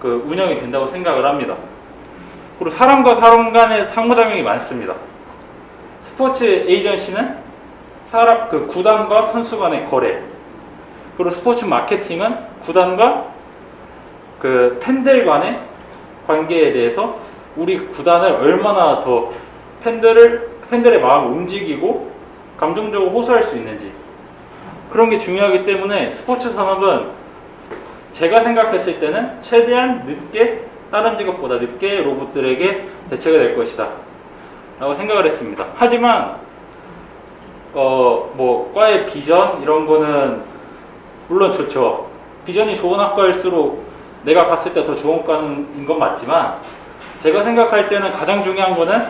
E: 그 운영이 된다고 생각을 합니다. 그리고 사람과 사람 간의 상호작용이 많습니다. 스포츠 에이전시는 사람 그 구단과 선수 간의 거래, 그리고 스포츠 마케팅은 구단과 그 팬들 간의 관계에 대해서 우리 구단을 얼마나 더 팬들의 마음을 움직이고 감정적으로 호소할 수 있는지 그런 게 중요하기 때문에 스포츠 산업은 제가 생각했을 때는 최대한 늦게 다른 직업보다 늦게 로봇들에게 대체가 될 것이다 라고 생각을 했습니다. 하지만 뭐 과의 비전 이런 거는 물론 좋죠. 비전이 좋은 학과일수록 내가 갔을 때 더 좋은 과인 건 맞지만 제가 생각할 때는 가장 중요한 거는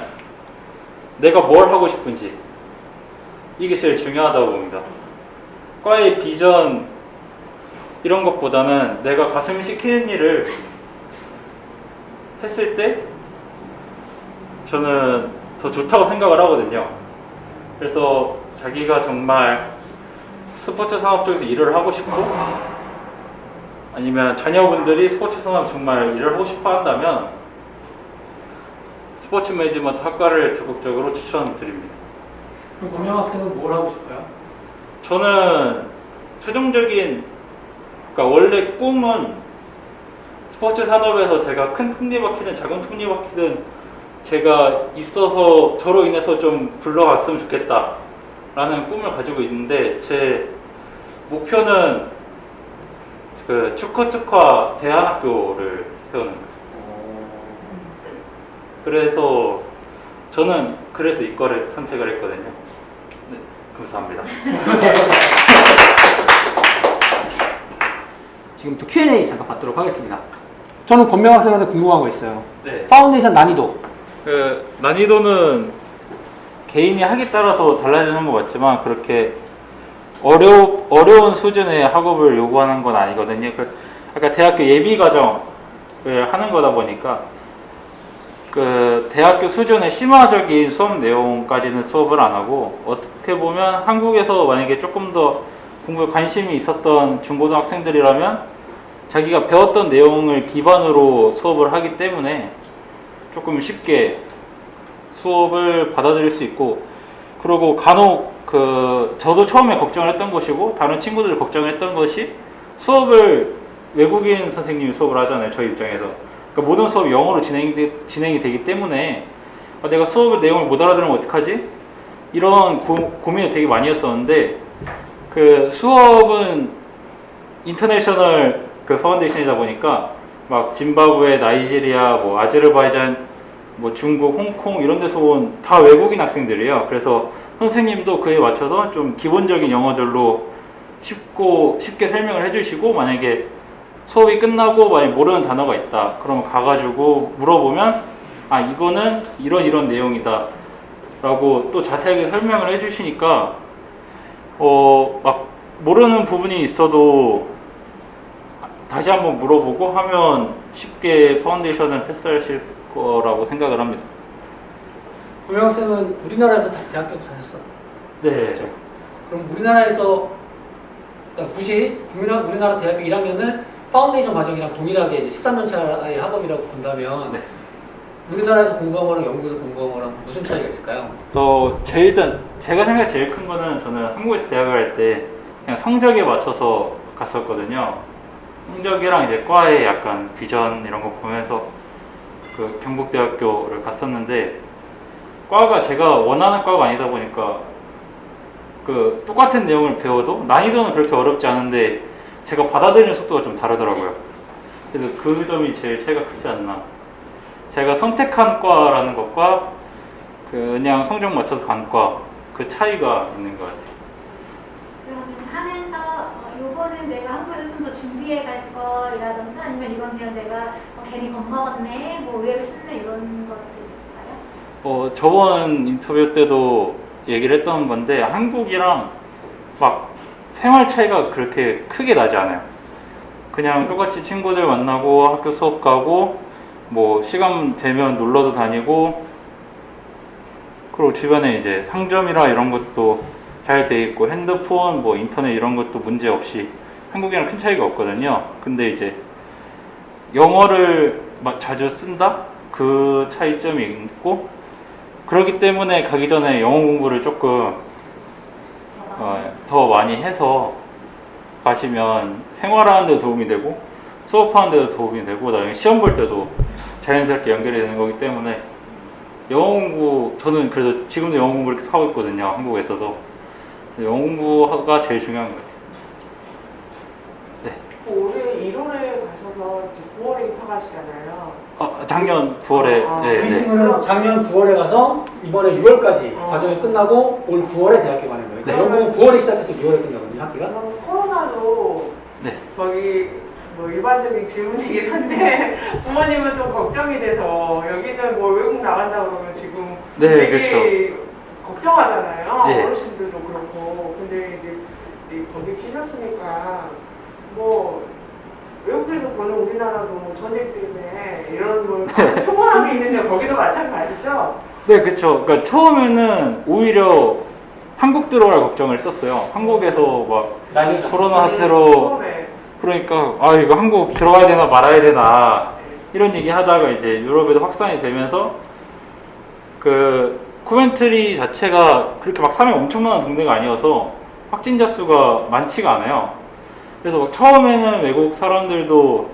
E: 내가 뭘 하고 싶은지 이게 제일 중요하다고 봅니다. 과의 비전 이런 것보다는 내가 가슴이 시키는 일을 했을 때 저는 더 좋다고 생각을 하거든요. 그래서 자기가 정말 스포츠 산업 쪽에서 일을 하고 싶고 아니면 자녀분들이 스포츠 산업 정말 일을 하고 싶어 한다면 스포츠 매니지먼트 학과를 적극적으로 추천드립니다.
A: 그럼 권명 학생은 뭘 하고 싶어요?
E: 저는 최종적인 그러니까 원래 꿈은 스포츠 산업에서 제가 큰 톱니바퀴든 작은 톱니바퀴든 제가 있어서 저로 인해서 좀 굴러갔으면 좋겠다 라는 꿈을 가지고 있는데 제 목표는 그 축구특화 대안학교를 세우는 거예요. 그래서 저는 그래서 이과를 선택을 했거든요. 네, 감사합니다.
A: 지금부터 Q&A 잠깐 받도록 하겠습니다. 저는 권명 학생한테 궁금한 거 있어요.
E: 네.
A: 파운데이션 난이도.
E: 그 난이도는 개인이 하기 따라서 달라지는 것 같지만 그렇게 어려운 수준의 학업을 요구하는 건 아니거든요. 아까 대학교 예비 과정을 하는 거다 보니까 그 대학교 수준의 심화적인 수업 내용까지는 수업을 안 하고 어떻게 보면 한국에서 만약에 조금 더 공부에 관심이 있었던 중고등학생들이라면 자기가 배웠던 내용을 기반으로 수업을 하기 때문에 조금 쉽게 수업을 받아들일 수 있고 그리고 간혹 저도 처음에 걱정을 했던 것이고 다른 친구들이 걱정을 했던 것이 수업을 외국인 선생님이 수업을 하잖아요. 저희 입장에서 그러니까 모든 수업이 영어로 진행이 되기 때문에 내가 수업의 내용을 못 알아들으면 어떡하지? 이런 고민을 되게 많이 했었는데 그 수업은 인터내셔널 그 파운데이션이다 보니까 막 짐바브웨, 나이지리아, 뭐 아제르바이잔, 뭐 중국, 홍콩 이런 데서 온 다 외국인 학생들이에요. 그래서 선생님도 그에 맞춰서 좀 기본적인 영어들로 쉽게 설명을 해주시고 만약에 수업이 끝나고 만약 모르는 단어가 있다 그러면 가가지고 물어보면 아 이거는 이런 내용이다 라고 또 자세하게 설명을 해주시니까 막 모르는 부분이 있어도 다시 한번 물어보고 하면 쉽게 파운데이션을 패스하실 거라고 생각을 합니다.
A: 권명 학생은 우리나라에서 대학교도 다녔어?
E: 네.
A: 그렇죠. 그럼 우리나라에서 굳이 우리나라 대학교 1학년을 파운데이션 과정이랑 동일하게 이제 13년차의 학업이라고 본다면
E: 네.
A: 우리나라에서 공부한 거랑 영국에서 공부한 거랑 무슨 차이가 있을까요?
E: 일단 제가 생각해 제일 큰 거는 저는 한국에서 대학을 할 때 그냥 성적에 맞춰서 갔었거든요. 성적이랑 이제 과의 약간 비전 이런 거 보면서 그 경북대학교를 갔었는데 과가 제가 원하는 과가 아니다 보니까 그 똑같은 내용을 배워도 난이도는 그렇게 어렵지 않은데 제가 받아들이는 속도가 좀 다르더라고요. 그래서 그 점이 제일 차이가 크지 않나. 제가 선택한 과라는 것과 그냥 성적 맞춰서 간 과 그 차이가 있는 것 같아요.
D: 그러면 하면서 요거는 내가 한국에서 좀 더 준비해 갈 거라던가 아니면 이건 그냥 내가 괜히 겁먹었네 뭐 의외로 쉽네 이런 것들 있을까요?
E: 저번 인터뷰 때도 얘기를 했던 건데 한국이랑 막 생활 차이가 그렇게 크게 나지 않아요. 그냥 똑같이 친구들 만나고 학교 수업 가고 뭐 시간 되면 놀러도 다니고 그리고 주변에 이제 상점이라 이런 것도 잘 돼 있고 핸드폰 뭐 인터넷 이런 것도 문제 없이 한국이랑 큰 차이가 없거든요. 근데 이제 영어를 자주 쓴다? 그 차이점이 있고 그렇기 때문에 가기 전에 영어 공부를 조금 더 많이 해서 가시면 생활하는 데 도움이 되고 수업하는 데도 도움이 되고 나중에 시험 볼 때도 자연스럽게 연결이 되는 거기 때문에 영어 공부 저는 그래서 지금도 영어 공부를 이렇게 하고 있거든요. 한국에서도 영어 공부가 제일 중요한 것 같아요. 네.
F: 올해 1월에 가셔서 이제 9월에 입학하시잖아요.
E: 작년 9월에 네,
A: 우리
E: 네.
A: 친구는 작년 9월에 가서 이번에 6월까지
F: 어.
A: 과정이 끝나고 올 9월에 대학교 가는 거예요.
E: 네.
A: 영어는 9월에 시작해서 6월에 끝나거든요, 학기가.
F: 그럼 코로나도
E: 네.
F: 저기 뭐 일반적인 질문이긴 한데 부모님은 좀 걱정이 돼서 여기는 뭐 외국 나간다 그러면 지금
E: 네,
F: 되게 걱정하잖아요.
E: 네.
F: 어르신들도 그렇고. 근데 이제 거기 계셨으니까 뭐 외국에서 보는 우리나라도 뭐 전쟁 때문에 이런 뭐 평온함이 있는데 거기도 마찬가지죠?
E: 네, 그렇죠. 그러니까 처음에는 오히려 한국 들어갈 걱정을 했었어요. 한국에서 막
A: 난리 났어요.
E: 코로나 사태로
F: 처음에.
E: 그러니까 이거 한국 들어가야 되나 말아야 되나 이런 얘기 하다가 이제 유럽에도 확산이 되면서 그 코멘트리 자체가 그렇게 막 사람이 엄청 많은 동네가 아니어서 확진자 수가 많지가 않아요. 그래서 막 처음에는 외국 사람들도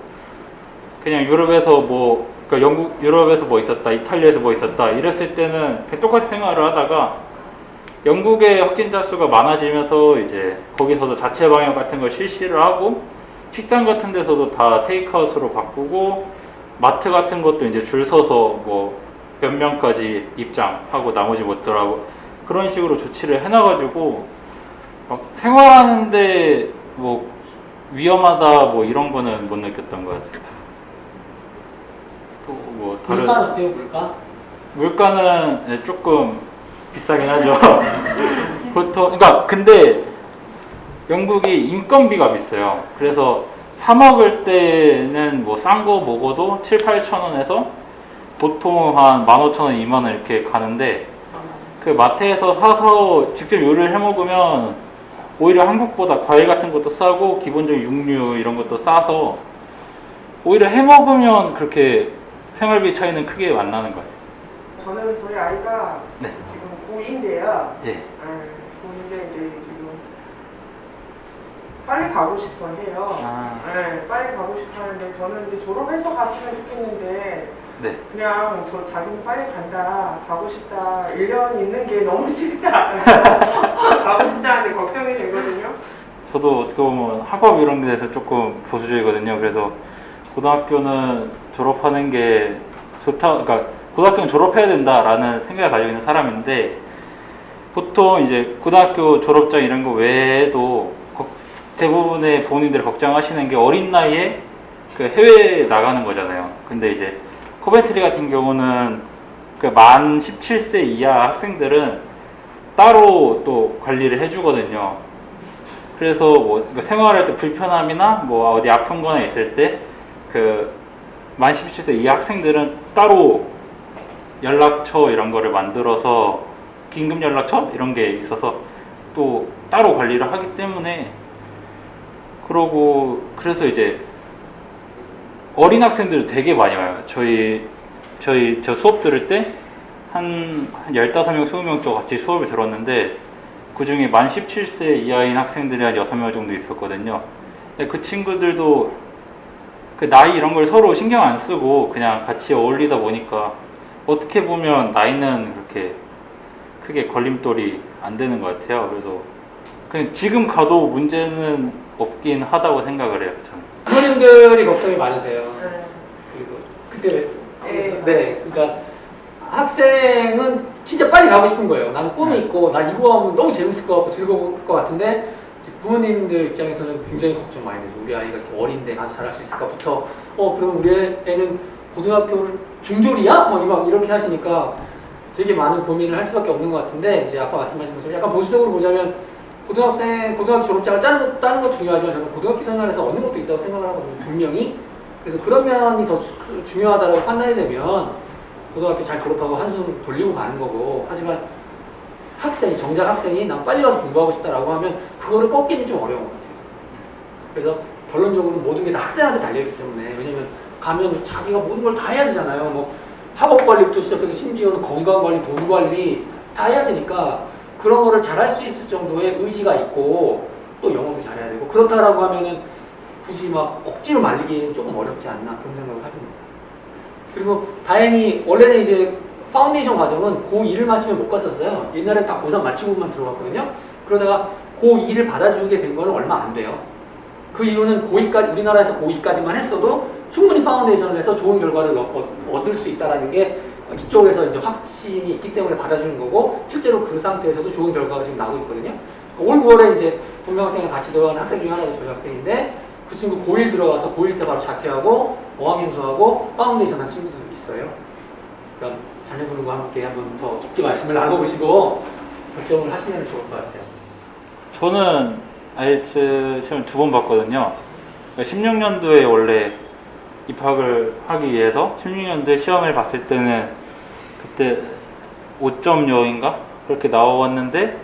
E: 그냥 유럽에서 뭐 그러니까 영국 유럽에서 뭐 있었다, 이탈리아에서 뭐 있었다 이랬을 때는 그냥 똑같이 생활을 하다가 영국의 확진자 수가 많아지면서 이제 거기서도 자체 방역 같은 걸 실시를 하고 식당 같은 데서도 다 테이크아웃으로 바꾸고 마트 같은 것도 이제 줄 서서 뭐 몇 명까지 입장하고 나머지 못 들어가고 그런 식으로 조치를 해놔가지고 막 생활하는데 뭐 위험하다 뭐 이런 거는 못 느꼈던 것 같아요. 또 뭐 다른
A: 물가는 어때요, 물가?
E: 물가는 조금 비싸긴 하죠. 보통 그러니까 근데 영국이 인건비가 비싸요. 그래서 사 먹을 때는 뭐 싼 거 먹어도 7, 8천 원에서 보통 한 15,000원, 2만 원 이렇게 가는데 그 마트에서 사서 직접 요리를 해 먹으면 오히려 한국보다 과일 같은 것도 싸고 기본적인 육류 이런 것도 싸서 오히려 해 먹으면 그렇게 생활비 차이는 크게 안 나는 것 같아요.
F: 저는 저희 아이가
E: 네.
F: 지금 고2인데요.
E: 예.
F: 고2인데 이제 지금 빨리 가고 싶어 해요. 네, 빨리 가고 싶어 하는데 저는 이제 졸업해서 갔으면 좋겠는데
E: 네.
F: 그냥 자기는 빨리 간다, 가고 싶다, 1년 있는 게 너무 싫다. 가고 싶다는데 걱정이 되거든요.
E: 저도 어떻게 보면 학업 이런 데 대해서 조금 보수적이거든요. 그래서 고등학교는 졸업하는 게 좋다, 그러니까 고등학교는 졸업해야 된다라는 생각을 가지고 있는 사람인데 보통 이제 고등학교 졸업장 이런 거 외에도 대부분의 부모님들이 걱정하시는 게 어린 나이에 그 해외에 나가는 거잖아요. 근데 이제 코벤트리 같은 경우는 그 만 17세 이하 학생들은 따로 또 관리를 해주거든요. 그래서 뭐 생활할 때 불편함이나 뭐 어디 아픈 거나 있을 때 그 만 17세 이하 학생들은 따로 연락처 이런 거를 만들어서 긴급 연락처 이런 게 있어서 또 따로 관리를 하기 때문에 그러고 그래서 이제 어린 학생들 되게 많이 와요. 저 수업 들을 때 한 15명, 20명 또 같이 수업을 들었는데 그 중에 만 17세 이하인 학생들이 한 6명 정도 있었거든요. 그 친구들도 그 나이 이런 걸 서로 신경 안 쓰고 그냥 같이 어울리다 보니까 어떻게 보면 나이는 그렇게 크게 걸림돌이 안 되는 것 같아요. 그래서 그냥 지금 가도 문제는 없긴 하다고 생각을 해요. 저는.
A: 부모님들이 걱정이 많으세요.
F: 네.
A: 그리고 그때
F: 네.
A: 네, 그러니까 학생은 진짜 빨리 가고 싶은 거예요. 나는 꿈이 있고 나 이거 하면 너무 재밌을 것 같고 즐거울 것 같은데 이제 부모님들 입장에서는 굉장히 걱정 많이 되죠. 우리 아이가 지금 어린데 가서 잘할 수 있을까부터 그럼 우리 애는 고등학교를 중졸이야? 뭐 이렇게 하시니까 되게 많은 고민을 할 수밖에 없는 것 같은데 이제 아까 말씀하신 것처럼 약간 보수적으로 보자면 고등학교 졸업장을 따는 것도 중요하지만 저는 고등학교 생활에서 얻는 것도 있다고 생각을 하거든요. 분명히. 그래서 그런 면이 더 중요하다고 판단이 되면 고등학교 잘 졸업하고 한숨 돌리고 가는 거고, 하지만 정작 학생이 난 빨리 가서 공부하고 싶다라고 하면 그거를 꺾기는 좀 어려운 것 같아요. 그래서 결론적으로 모든 게 다 학생한테 달려있기 때문에, 왜냐면 가면 자기가 모든 걸 다 해야 되잖아요. 뭐 학업 관리부터 시작해서 심지어는 건강 관리, 돈 관리 다 해야 되니까 그런 거를 잘할 수 있을 정도의 의지가 있고 또 영어도 잘해야 되고, 그렇다라고 하면은 굳이 막 억지로 말리기는 조금 어렵지 않나 그런 생각을 합니다. 그리고 다행히 원래는 이제 파운데이션 과정은 고2를 맞추면 못 갔었어요. 옛날에 다 고3 마치고만 들어갔거든요. 그러다가 고2를 받아주게 된 거는 얼마 안 돼요. 그 이유는 고2까지, 우리나라에서 고2까지만 했어도 충분히 파운데이션을 해서 좋은 결과를 얻을 수 있다는 게 이쪽에서 이제 확신이 있기 때문에 받아주는 거고, 실제로 그 상태에서도 좋은 결과가 지금 나오고 있거든요. 올 9월에 이제 동명학생이랑 같이 들어가는 학생 중에 하나가 저희 학생인데, 그 친구 고1 들어가서 고1 때 바로 자퇴하고 어학연수하고 파운데이션 한 친구도 있어요. 그러니까 자녀분과 함께 한번 더 깊게 말씀을 나눠보시고 결정을 하시면 좋을 것 같아요.
E: 저는 IELTS 시험 2번 봤거든요. 16년도에 원래 입학을 하기 위해서 16년도에 시험을 봤을 때는 그때 5.0인가? 그렇게 나왔는데,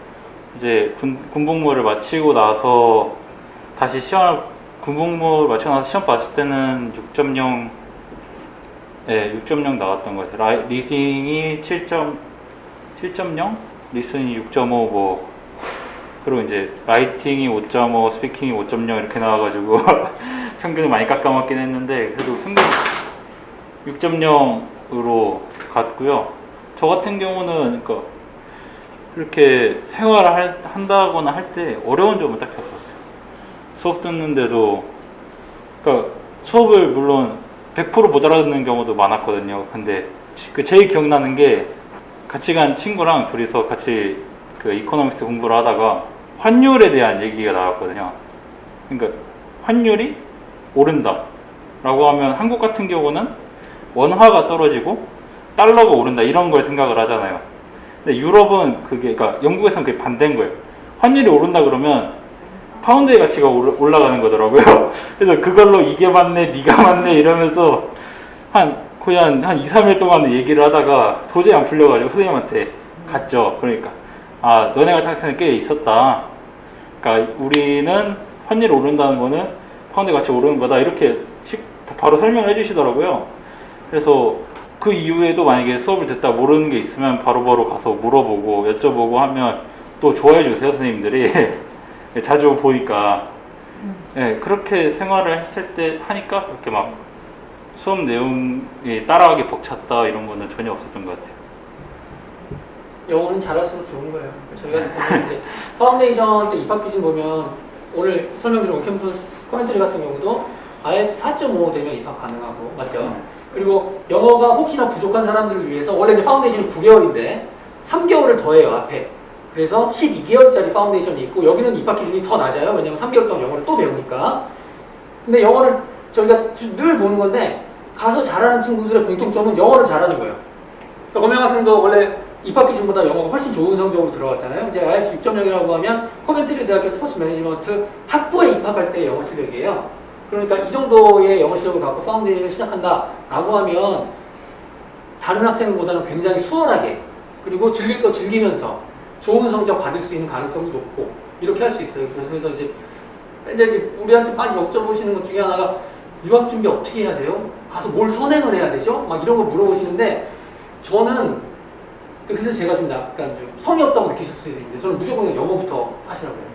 E: 이제 군복무를 마치고 나서 다시 군복무를 마치고 나서 시험 봤을 때는 6.0, 네, 6.0 나왔던 것 같아요. 리딩이 7.0, 리스닝이 6.5, 뭐, 그리고 이제 라이팅이 5.5, 스피킹이 5.0 이렇게 나와가지고 평균을 많이 깎아먹긴 했는데, 그래도 평균 6.0으로 갔고요. 저 같은 경우는 그러니까 이렇게 생활을 한다거나 할 때 어려운 점은 딱히 없었어요. 수업 듣는데도, 그러니까 수업을 물론 100% 못 알아듣는 경우도 많았거든요. 근데 그 제일 기억나는 게, 같이 간 친구랑 둘이서 같이 그 이코노믹스 공부를 하다가 환율에 대한 얘기가 나왔거든요. 그러니까 환율이 오른다 라고 하면 한국 같은 경우는 원화가 떨어지고 달러가 오른다 이런 걸 생각을 하잖아요. 근데 유럽은 그게, 그러니까 영국에서는 그게 반대인 거예요. 환율이 오른다 그러면 파운드의 가치가 올라가는 거더라고요. 그래서 그걸로 이게 맞네, 네가 맞네 이러면서 거의 한 2, 3일 동안 얘기를 하다가 도저히 안 풀려가지고 선생님한테 갔죠. 그러니까 너네 같은 학생은 꽤 있었다. 그러니까 우리는 환율이 오른다는 거는 파운드 가치 오르는 거다, 이렇게 바로 설명을 해주시더라고요. 그래서 그 이후에도 만약에 수업을 듣다 모르는 게 있으면 바로바로 가서 물어보고 여쭤보고 하면 또 좋아해 주세요, 선생님들이. 자주 보니까. 네, 그렇게 생활을 했을 때 하니까 그렇게 막 수업 내용이 따라하기 벅찼다 이런 거는 전혀 없었던 것 같아요.
A: 영어는 잘할수록 좋은 거예요. 저희가 보면 이제 파운데이션 때 입학 기준 보면, 오늘 설명드린 캠퍼스 코멘터리 같은 경우도 IELTS 4.5 되면 입학 가능하고, 맞죠? 그리고 영어가 혹시나 부족한 사람들을 위해서 원래 이제 파운데이션이 9개월인데 3개월을 더해요, 앞에. 그래서 12개월짜리 파운데이션이 있고, 여기는 입학 기준이 더 낮아요. 왜냐면 3개월 동안 영어를 또 배우니까. 근데 영어를 저희가 늘 보는 건데, 가서 잘하는 친구들의 공통점은 영어를 잘하는 거예요. 그러니까 검영 학생도 원래 입학 기준보다 영어가 훨씬 좋은 성적으로 들어갔잖아요. 이제 IELTS 6.0이라고 하면 코멘트리 대학교 스포츠 매니지먼트 학부에 입학할 때 영어 실력이에요. 그러니까 이 정도의 영어 실력을 갖고 파운데이션을 시작한다라고 하면 다른 학생보다는 굉장히 수월하게, 그리고 즐길 거 즐기면서 좋은 성적 받을 수 있는 가능성이 높고, 이렇게 할 수 있어요. 그래서 이제 우리한테 많이 여쭤보시는 것 중에 하나가, 유학 준비 어떻게 해야 돼요? 가서 뭘 선행을 해야 되죠? 막 이런 걸 물어보시는데, 저는 그래서 제가 좀 약간 좀 성의 없다고 느끼실 수도 있는데, 저는 무조건 그냥 영어부터 하시라고요.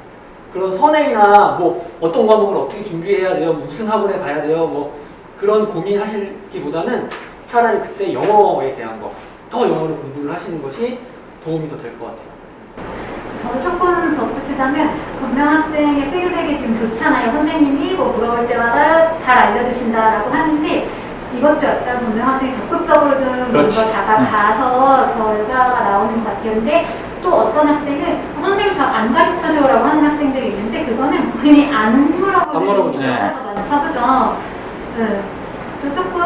A: 그런 선행이나 뭐 어떤 과목을 어떻게 준비해야 돼요, 무슨 학원에 가야 돼요, 뭐 그런 고민하시기보다는 차라리 그때 영어에 대한 거, 더 영어를 공부를 하시는 것이 도움이 더 될 것 같아요.
D: 저도 조금 덧붙이자면, 권명 학생의 피드백이 지금 좋잖아요. 선생님이 뭐 물어볼 때마다 잘 알려주신다라고 하는데, 이것도 약간 권명 학생이 적극적으로 좀
A: 그렇지.
D: 먼저 다가가서 결과가 나오는 것 같아요. 근데 또 어떤 학생은 선생님 잘 안 가르쳐줘라고 하는 학생들이 있는데, 그거는 본인이 안 물어보는
A: 물어보니까.
D: 경우가 많죠. 그죠? 네. 그 조금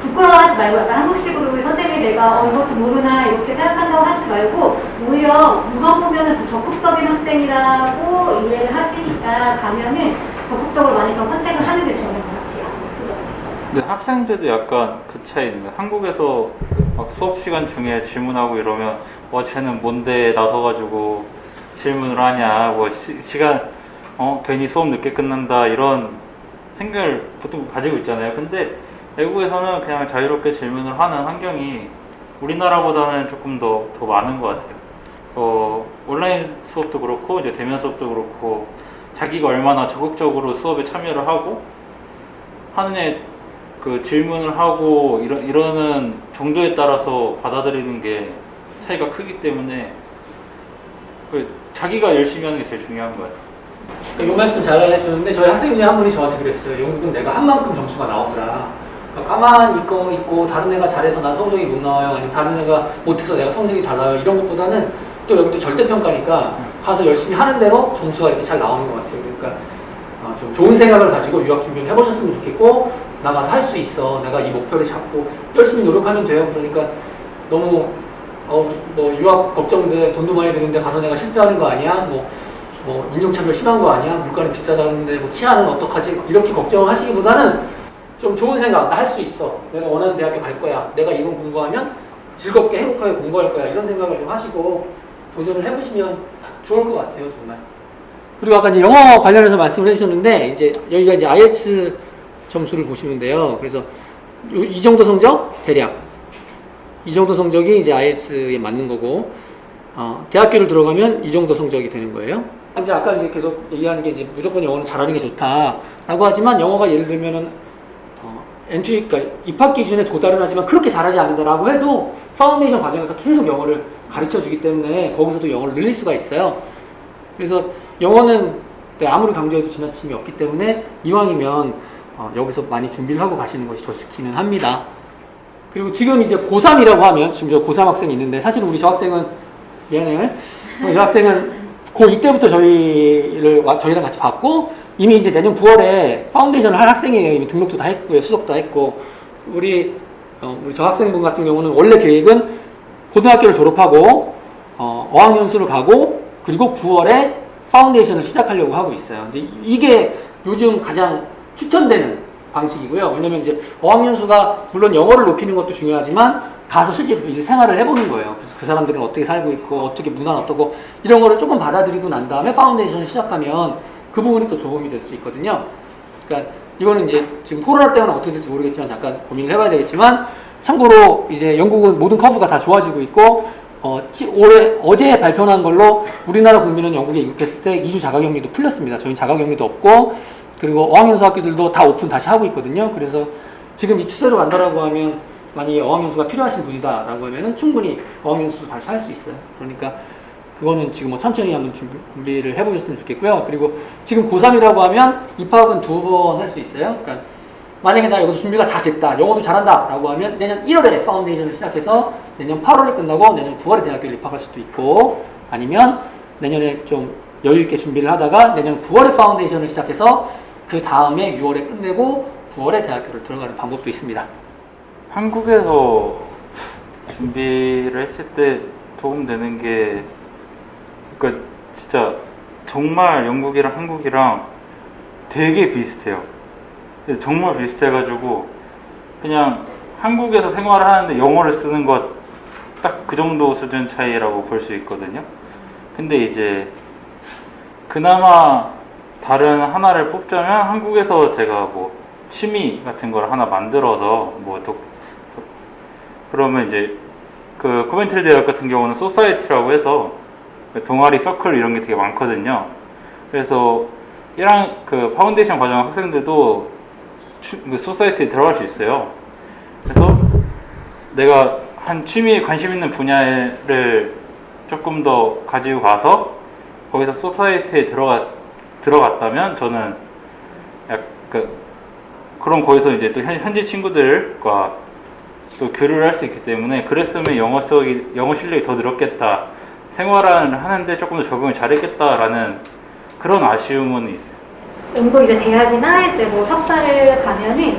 D: 부끄러워하지 말고 약간 한국식으로 선생님이 내가 이것도 모르나 이렇게 생각한다고 하지 말고 오히려 물건 보면은 더 적극적인 학생이라고 이해를 하시니까 가면은 적극적으로 많이 그런 컨택을 하는 게 좋은 것 같아요. 그죠?
E: 근데 학생들도 약간 그 차이 있는 거예요. 한국에서 막 수업 시간 중에 질문하고 이러면 쟤는 뭔데 나서가지고 질문을 하냐, 뭐 시간 괜히 수업 늦게 끝난다 이런 생각을 보통 가지고 있잖아요. 근데 외국에서는 그냥 자유롭게 질문을 하는 환경이 우리나라보다는 조금 더 많은 것 같아요. 온라인 수업도 그렇고 이제 대면 수업도 그렇고 자기가 얼마나 적극적으로 수업에 참여를 하고 하느냐에 그 질문을 하고 이러는 정도에 따라서 받아들이는 게 차이가 크기 때문에 자기가 열심히 하는 게 제일 중요한 것 같아요.
A: 이 말씀 잘 해주는데 저희 학생 중에 한 분이 저한테 그랬어요. 영국은 내가 한 만큼 점수가 나오더라. 그러니까 가만히 있고 다른 애가 잘해서 난 성적이 못 나와요. 아니면 다른 애가 못해서 내가 성적이 잘 나와요. 이런 것보다는 또 여기도 절대평가니까 가서 열심히 하는 대로 점수가 이렇게 잘 나오는 것 같아요. 그러니까 좀 좋은 생각을 가지고 유학 준비를 해보셨으면 좋겠고 나가서 할 수 있어. 내가 이 목표를 잡고 열심히 노력하면 돼요. 그러니까 너무 뭐 유학 걱정돼 돈도 많이 드는데 가서 내가 실패하는 거 아니야? 뭐 인종차별 심한 거 아니야? 물가는 비싸다는데 뭐 치안은 어떡하지? 이렇게 걱정하시기보다는 좀 좋은 생각, 나 할 수 있어. 내가 원하는 대학교 갈 거야. 내가 이건 공부하면 즐겁게 행복하게 공부할 거야. 이런 생각을 좀 하시고 도전을 해보시면 좋을 것 같아요, 정말. 그리고 아까 이제 영어 관련해서 말씀을 해주셨는데 이제 여기가 이제 IELTS 점수를 보시면 돼요. 그래서 이 정도 성적 대략 이 정도 성적이 이제 IELTS에 맞는 거고 대학교를 들어가면 이 정도 성적이 되는 거예요. 이제 아까 이제 계속 얘기하는 게 이제 무조건 영어는 잘하는 게 좋다라고 하지만 영어가 예를 들면은 엔트리 그러니까 입학 기준에 도달은 하지만 그렇게 잘하지 않는다라고 해도 파운데이션 과정에서 계속 영어를 가르쳐 주기 때문에 거기서도 영어를 늘릴 수가 있어요. 그래서 영어는 아무리 강조해도 지나침이 없기 때문에 이왕이면 여기서 많이 준비를 하고 가시는 것이 좋기는 합니다. 그리고 지금 이제 고3이라고 하면 지금 저 고3 학생이 있는데 사실 우리 저 학생은 미안해요. 저 학생은 고2 때부터 저희랑 같이 봤고 이미 이제 내년 9월에 파운데이션을 할 학생이에요. 이미 등록도 다 했고요. 수석도 했고 우리 저 학생분 같은 경우는 원래 계획은 고등학교를 졸업하고 어학연수를 가고 그리고 9월에 파운데이션을 시작하려고 하고 있어요. 근데 이게 요즘 가장 추천되는 방식이고요. 왜냐면 이제 어학연수가 물론 영어를 높이는 것도 중요하지만 가서 실제 이제 생활을 해보는 거예요. 그래서 그 사람들은 어떻게 살고 있고 어떻게 문화는 어떻고 이런 거를 조금 받아들이고 난 다음에 파운데이션을 시작하면 그 부분이 또 도움이 될 수 있거든요. 그러니까 이거는 이제 지금 코로나 때문에 어떻게 될지 모르겠지만 잠깐 고민을 해봐야 되겠지만 참고로 이제 영국은 모든 커브가 다 좋아지고 있고 어제 발표한 걸로 우리나라 국민은 영국에 입국했을 때 2주 자가격리도 풀렸습니다. 저희는 자가격리도 없고 그리고 어학연수 학교들도 다 오픈 다시 하고 있거든요. 그래서 지금 이 추세로 간다라고 하면 만약에 어학연수가 필요하신 분이다라고 하면은 충분히 어학연수도 다시 할 수 있어요. 그러니까 그거는 지금 뭐 천천히 한번 준비를 해보셨으면 좋겠고요. 그리고 지금 고3이라고 하면 입학은 2번 할 수 있어요. 그러니까 만약에 나 여기서 준비가 다 됐다, 영어도 잘한다 라고 하면 내년 1월에 파운데이션을 시작해서 내년 8월에 끝나고 내년 9월에 대학교를 입학할 수도 있고 아니면 내년에 좀 여유있게 준비를 하다가 내년 9월에 파운데이션을 시작해서 그 다음에 6월에 끝내고 9월에 대학교를 들어가는 방법도 있습니다.
E: 한국에서 준비를 했을 때 도움되는 게 그러니까 진짜 정말 영국이랑 한국이랑 되게 비슷해요. 정말 비슷해가지고 그냥 한국에서 생활을 하는데 영어를 쓰는 것 딱 그 정도 수준 차이라고 볼 수 있거든요. 근데 이제 그나마 다른 하나를 뽑자면 한국에서 제가 뭐 취미 같은 걸 하나 만들어서 뭐 그러면 이제 그 코벤트리 대학 같은 경우는 소사이티라고 해서 동아리 서클 이런 게 되게 많거든요. 그래서 그 파운데이션 과정 학생들도 그 소사이티에 들어갈 수 있어요. 그래서 내가 한 취미에 관심 있는 분야를 조금 더 가지고 가서 거기서 소사이티에 들어갔다면 저는 약간 그럼 거기서 이제 또 현지 친구들과 또 교류를 할 수 있기 때문에 그랬으면 영어 실력이 더 늘었겠다. 생활을 하는데 조금 더 적응을 잘했겠다라는 그런 아쉬움은 있어요.
D: 영국 이제 대학이나 이제 뭐 석사를 가면은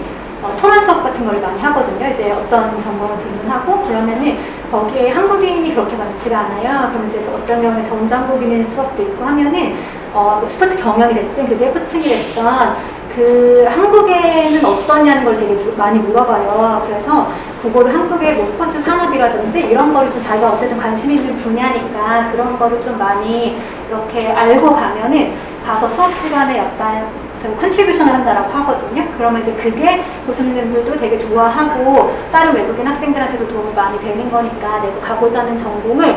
D: 토론 수업 같은 걸 많이 하거든요. 이제 어떤 전공을 질문하고 그러면은 거기에 한국인이 그렇게 많지가 않아요. 그럼 이제 어떤 경우에 전자 한국인인 수업도 있고 하면은 뭐 스포츠 경영이 됐든 그게 코칭이 됐던 그 한국에는 어떠냐는 걸 되게 많이 물어봐요. 그래서 그거를 한국의 뭐 스포츠 산업이라든지 이런 거를 좀 자기가 어쨌든 관심 있는 분야니까 그런 거를 좀 많이 이렇게 알고 가면은 가서 수업 시간에 약간 저희 컨트리뷰션을 한다라고 하거든요. 그러면 이제 그게 교수님들도 되게 좋아하고 다른 외국인 학생들한테도 도움이 많이 되는 거니까 내가 가고자 하는 전공을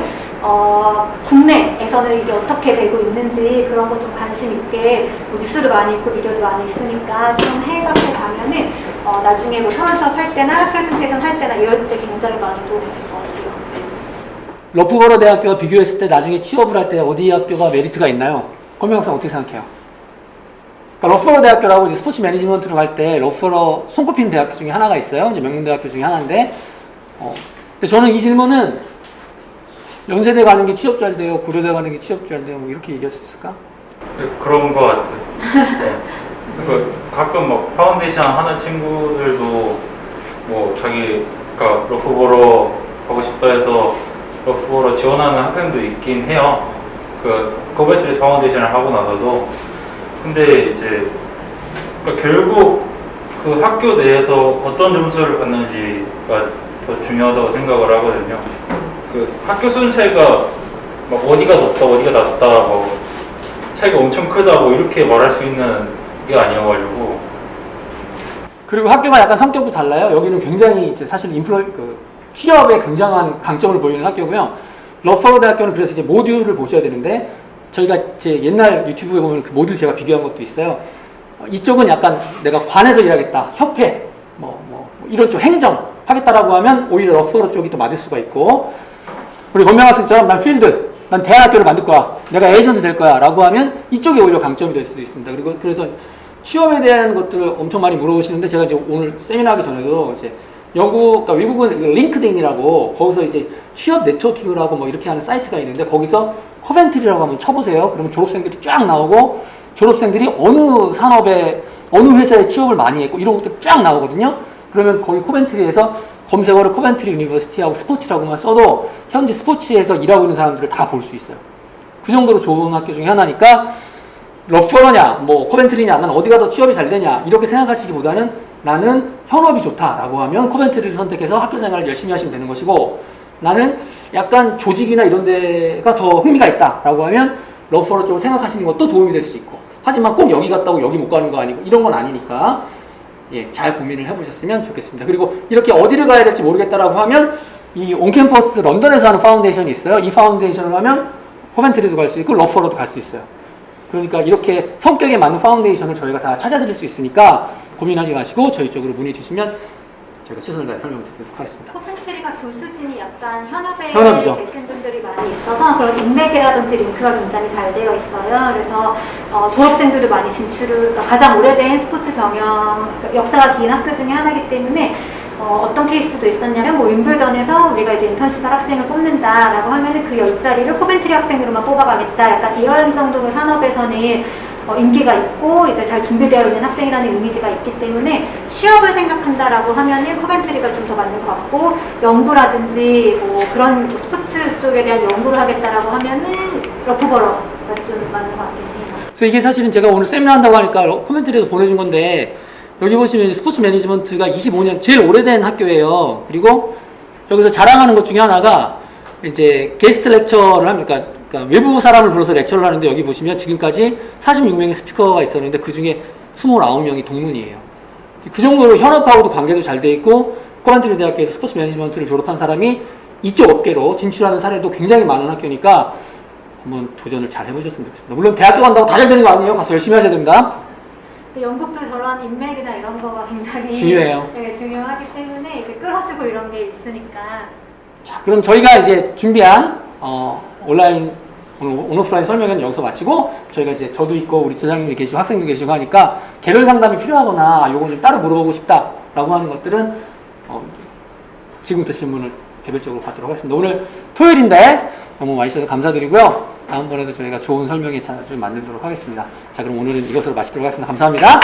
D: 국내에서는 이게 어떻게 되고 있는지 그런 거 좀 관심 있게 뭐 뉴스도 많이 있고 미디어도 많이 있으니까 좀 해갖고 가면은 나중에 뭐 토론 수업 할 때나 프레젠테이션 할 때나 이럴 때 굉장히 많이 도움이 될 것 같아요.
A: 러프버러 대학교와 비교했을 때 나중에 취업을 할 때 어디 학교가 메리트가 있나요? 권명상 어떻게 생각해요? 그러니까 러프버러 대학교라고 이제 스포츠 매니지먼트로 갈 때 러프버러 손꼽히는 대학교 중에 하나가 있어요. 이제 명문대학교 중에 하나인데, 근데 저는 이 질문은 연세대 가는 게 취업 잘 돼요, 고려대 가는 게 취업 잘 돼요, 뭐 이렇게 얘기할 수 있을까?
E: 그런 것 같아. 네. 그러니까 가끔 막 파운데이션 하는 친구들도 뭐 자기가 러프버러 가고 싶다 해서 러프버러 지원하는 학생도 있긴 해요. 그 코벤트리 파운데이션을 하고 나서도. 근데 이제 그러니까 결국 그 학교 내에서 어떤 점수를 받는지가 더 중요하다고 생각을 하거든요. 그 학교 수준 차이가 막 어디가 높다 어디가 낮다 뭐 차이가 엄청 크다 뭐 이렇게 말할 수 있는 게 아니어가지고.
A: 그리고 학교가 약간 성격도 달라요. 여기는 굉장히 이제 사실 취업에 굉장한 강점을 보이는 학교고요. 러프버러 대학교는 그래서 이제 모듈을 보셔야 되는데, 저희가 제 옛날 유튜브에 보면 그 모듈 제가 비교한 것도 있어요. 이쪽은 약간 내가 관에서 일하겠다, 협회, 이런 쪽 행정 하겠다라고 하면 오히려 러프버러 쪽이 또 맞을 수가 있고, 우리 권명학생처럼 난 필드, 난 대학교를 만들 거야, 내가 에이전트 될 거야 라고 하면 이쪽이 오히려 강점이 될 수도 있습니다. 그리고 그래서 취업에 대한 것들을 엄청 많이 물어보시는데, 제가 이제 오늘 세미나 하기 전에도 이제 그러니까 외국은 링크드인이라고 거기서 이제 취업 네트워킹을 하고 뭐 이렇게 하는 사이트가 있는데, 거기서 코벤트리라고 한번 쳐보세요. 그러면 졸업생들이 쫙 나오고, 졸업생들이 어느 산업에, 어느 회사에 취업을 많이 했고 이런 것도 쫙 나오거든요. 그러면 거기 코벤트리에서 검색어를 코벤트리 유니버시티하고 스포츠라고만 써도 현재 스포츠에서 일하고 있는 사람들을 다 볼 수 있어요. 그 정도로 좋은 학교 중에 하나니까, 러프버러냐 뭐 코벤트리냐, 나는 어디가 더 취업이 잘 되냐 이렇게 생각하시기보다는 나는 현업이 좋다라고 하면 코벤트리를 선택해서 학교 생활을 열심히 하시면 되는 것이고, 나는 약간 조직이나 이런 데가 더 흥미가 있다라고 하면 러프버러 쪽을 생각하시는 것도 도움이 될 수 있고, 하지만 꼭 여기 갔다고 여기 못 가는 거 아니고 이런 건 아니니까 잘 고민을 해보셨으면 좋겠습니다. 그리고 이렇게 어디를 가야 될지 모르겠다라고 하면 이 온캠퍼스 런던에서 하는 파운데이션이 있어요. 이 파운데이션을 하면 코벤트리도 갈 수 있고 러프버러도 갈 수 있어요. 그러니까 이렇게 성격에 맞는 파운데이션을 저희가 다 찾아드릴 수 있으니까 고민하지 마시고 저희 쪽으로 문의 주시면 저희가 최선을 다해 설명을 드리도록 하겠습니다.
D: 코벤트리가 교수진이 약간 현업에
A: 현업이죠.
D: 계신 분들이 많이 있어서 그런 인맥이라든지 링크가 굉장히 잘 되어 있어요. 그래서 졸업생들도 많이 그러니까 가장 오래된 스포츠 경영 역사가 긴 학교 중에 하나이기 때문에 어떤 케이스도 있었냐면 뭐 윈블던에서 우리가 이제 인턴십 학생을 뽑는다라고 하면은 그 10자리를 코벤트리 학생으로만 뽑아가겠다, 약간 이런 정도로 산업에서는 인기가 있고 이제 잘 준비되어 있는 학생이라는 이미지가 있기 때문에 취업을 생각한다라고 하면은 코벤트리가 좀 더 맞는 것 같고, 연구라든지 뭐 그런 스포츠 쪽에 대한 연구를 하겠다라고 하면은 러프버러가 좀 맞는 것 같긴 해요.
A: 그래서 이게 사실은 제가 오늘 세미나 한다고 하니까 코멘트리에서 보내준 건데, 여기 보시면 스포츠 매니지먼트가 25년 제일 오래된 학교예요. 그리고 여기서 자랑하는 것 중에 하나가 이제 게스트 렉처를 합니까? 그러니까 외부 사람을 불러서 렉처를 하는데, 여기 보시면 지금까지 46명의 스피커가 있었는데 그 중에 29명이 동문이에요. 그 정도로 현업하고도 관계도 잘 돼 있고, 코벤트리 대학교에서 스포츠 매니지먼트를 졸업한 사람이 이쪽 업계로 진출하는 사례도 굉장히 많은 학교니까 한번 도전을 잘 해보셨으면 좋겠습니다. 물론 대학교 간다고 다 잘 되는 거 아니에요. 가서 열심히 하셔야 됩니다.
D: 영국도 저런 인맥이나 이런 거가 굉장히
A: 중요해요.
D: 네, 중요하기 때문에 이렇게 끌어주고 이런 게 있으니까.
A: 자, 그럼 저희가 이제 준비한 온라인 온오프라인 설명은 여기서 마치고, 저희가 이제 저도 있고 우리 제자님이 계시고 학생도 계시고 하니까 개별 상담이 필요하거나 요거 좀 따로 물어보고 싶다라고 하는 것들은 지금부터 질문을 개별적으로 받도록 하겠습니다. 오늘 토요일인데 너무 와주셔서 감사드리고요. 다음번에도 저희가 좋은 설명회 좀 만들도록 하겠습니다. 자, 그럼 오늘은 이것으로 마치도록 하겠습니다. 감사합니다.